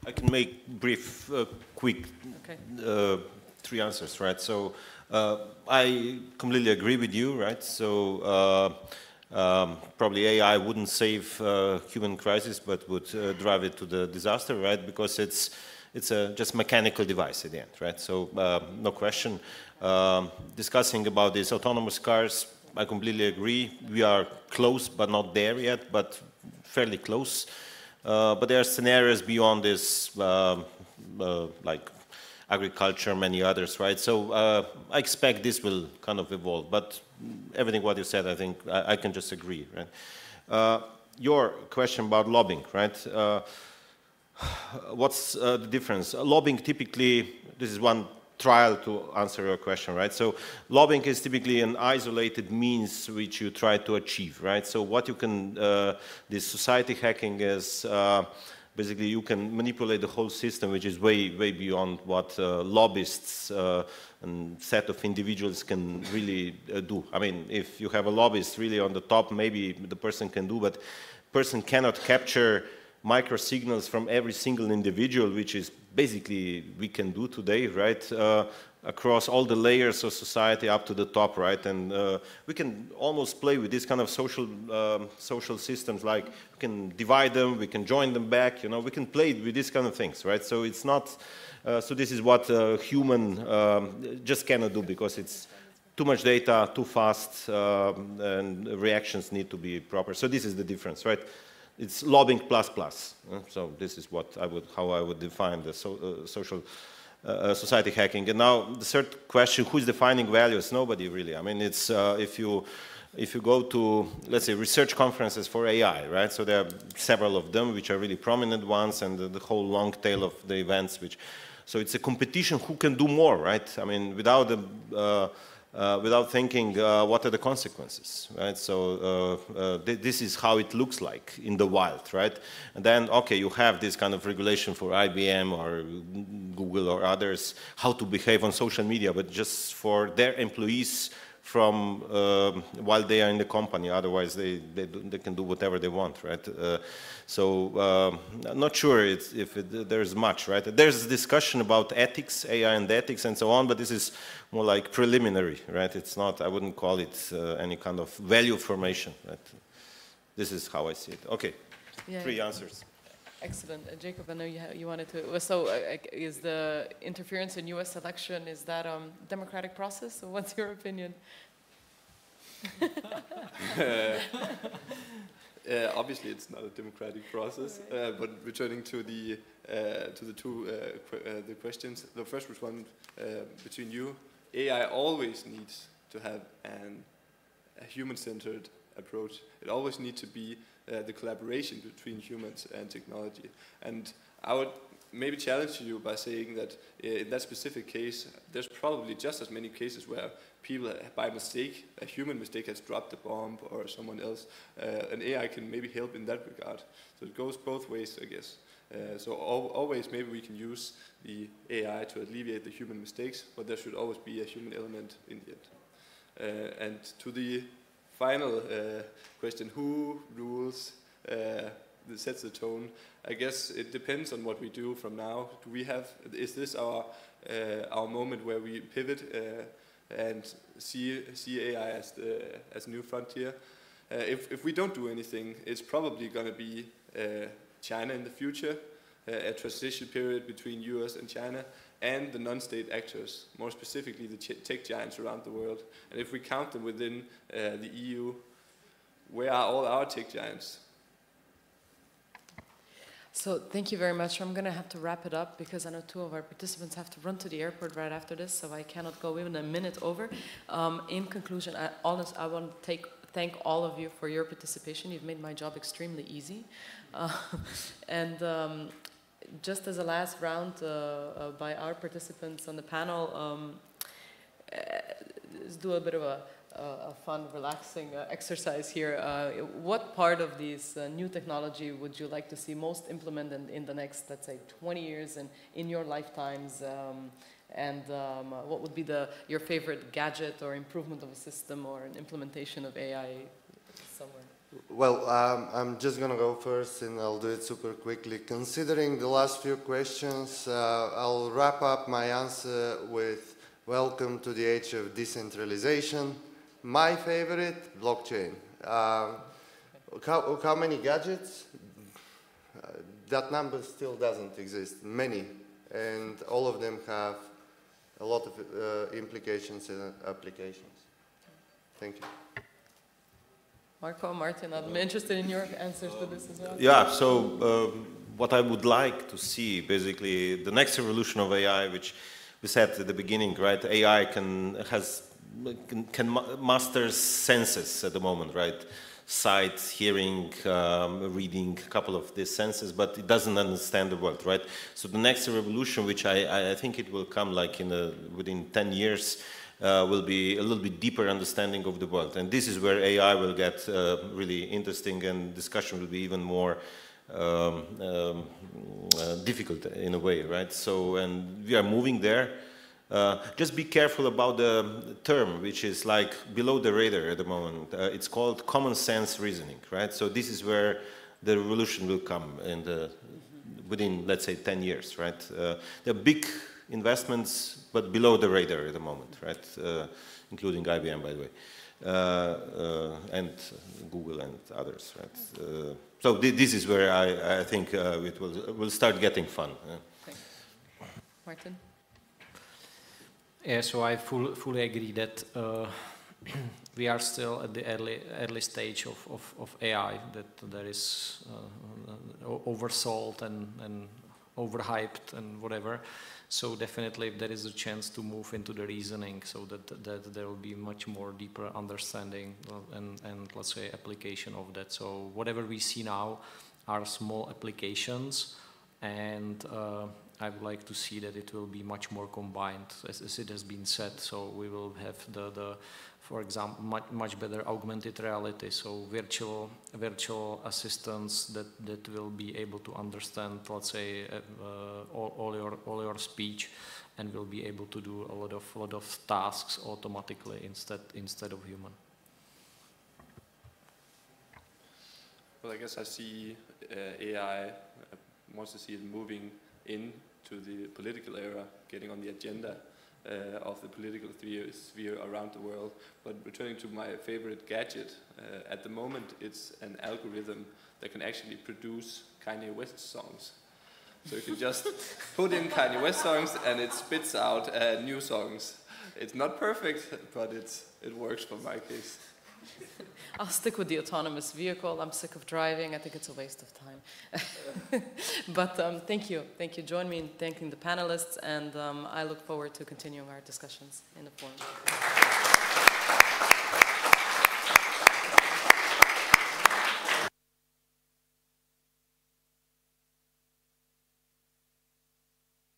I can make brief, quick, okay. 3 answers, right? So I completely agree with you, right? So probably AI wouldn't save human crisis, but would drive it to the disaster, right? Because it's a just mechanical device at the end, right? So no question. Discussing about these autonomous cars, I completely agree. We are close, but not there yet, but fairly close. But there are scenarios beyond this, like agriculture, many others, right? So I expect this will kind of evolve. But everything what you said, I think I can just agree, right? Your question about lobbying, right? What's the difference? Lobbying typically, this is one trial to answer your question, right? So lobbying is typically an isolated means which you try to achieve, right? So what you can, this society hacking is basically you can manipulate the whole system, which is way beyond what lobbyists and set of individuals can really do. I mean, if you have a lobbyist really on the top, maybe the person can do, but person cannot capture microsignals from every single individual, which is basically we can do today, right? Across all the layers of society up to the top, right? And we can almost play with this kind of social systems, like we can divide them, we can join them back, you know, we can play with these kind of things, right? So it's not, so this is what human just cannot do, because it's too much data, too fast, and reactions need to be proper. So this is the difference, right? It's lobbying plus plus. So this is what how I would define the social society hacking. And now the third question: who's defining values? Nobody really. I mean, it's if you go to, let's say, research conferences for AI, right? So there are several of them which are really prominent ones, and the whole long tail of the events. So it's a competition who can do more, right? I mean, without thinking what are the consequences, right? So this is how it looks like in the wild, right? And then, okay, you have this kind of regulation for IBM or Google or others, how to behave on social media, but just for their employees from while they are in the company. Otherwise, they can do whatever they want, right? So I'm not sure if there's much, right? There's a discussion about ethics, AI and ethics and so on, but this is more like preliminary, right? It's not, I wouldn't call it any kind of value formation, right? This is how I see it. Okay, yeah. 3 answers. Excellent. Jacob, I know you wanted to. So is the interference in US election, is that a democratic process? So what's your opinion? Obviously, it's not a democratic process, but returning to the questions, the first was one between you. AI always needs to have a human-centered approach. It always needs to be the collaboration between humans and technology. And I would maybe challenge you by saying that in that specific case, there's probably just as many cases where people, by mistake, a human mistake has dropped a bomb or someone else. An AI can maybe help in that regard. So it goes both ways, I guess. So always maybe we can use the AI to alleviate the human mistakes, but there should always be a human element in the end. And to the final question, who rules, sets the tone? I guess it depends on what we do from now. Do we have? Is this our moment where we pivot and see AI as new frontier? If we don't do anything, it's probably going to be China in the future, a transition period between US and China, and the non-state actors, more specifically the tech giants around the world. And if we count them within the EU, where are all our tech giants? So thank you very much. I'm going to have to wrap it up because I know 2 of our participants have to run to the airport right after this, so I cannot go even a minute over. In conclusion, I want to thank all of you for your participation. You've made my job extremely easy. Just as a last round by our participants on the panel, let's do a bit of a fun, relaxing exercise here. What part of this new technology would you like to see most implemented in the next, let's say, 20 years and in your lifetimes? What would be your favorite gadget or improvement of a system or an implementation of AI somewhere? Well, I'm just going to go first and I'll do it super quickly. Considering the last few questions, I'll wrap up my answer with welcome to the age of decentralization. My favorite, blockchain. How many gadgets? That number still doesn't exist. Many. And all of them have a lot of implications and applications. Thank you. Marco, Martin, I'm interested in your answers to this as well. Yeah, so what I would like to see, basically, the next evolution of AI, which we said at the beginning, right? AI can master senses at the moment, right? Sight, hearing, reading, a couple of these senses, but it doesn't understand the world, right? So the next revolution, which I think it will come like within 10 years, will be a little bit deeper understanding of the world. And this is where AI will get really interesting and discussion will be even more difficult in a way, right? So, and we are moving there. Just be careful about the term, which is like below the radar at the moment. It's called common sense reasoning, right? So this is where the revolution will come within, let's say, 10 years, right? There are big investments, but below the radar at the moment, right? Including IBM, by the way, and Google and others, right? So this is where I think it will start getting fun. Thanks. Martin? Yeah, so I fully agree that we are still at the early stage of AI, that there is oversold and overhyped and whatever. So definitely if there is a chance to move into the reasoning so that there will be much more deeper understanding and let's say application of that. So whatever we see now are small applications, and I would like to see that it will be much more combined, as it has been said. So we will have for example, much better augmented reality. So virtual assistants that will be able to understand, let's say, all your speech, and will be able to do a lot of tasks automatically instead of human. Well, I guess I see AI wants to see it moving into the political era, getting on the agenda of the political sphere around the world. But returning to my favorite gadget, at the moment it's an algorithm that can actually produce Kanye West songs. So you can just put in Kanye West songs and it spits out new songs. It's not perfect, but it works for my case. I'll stick with the autonomous vehicle. I'm sick of driving. I think it's a waste of time. But thank you. Thank you. Join me in thanking the panelists, and I look forward to continuing our discussions in the forum.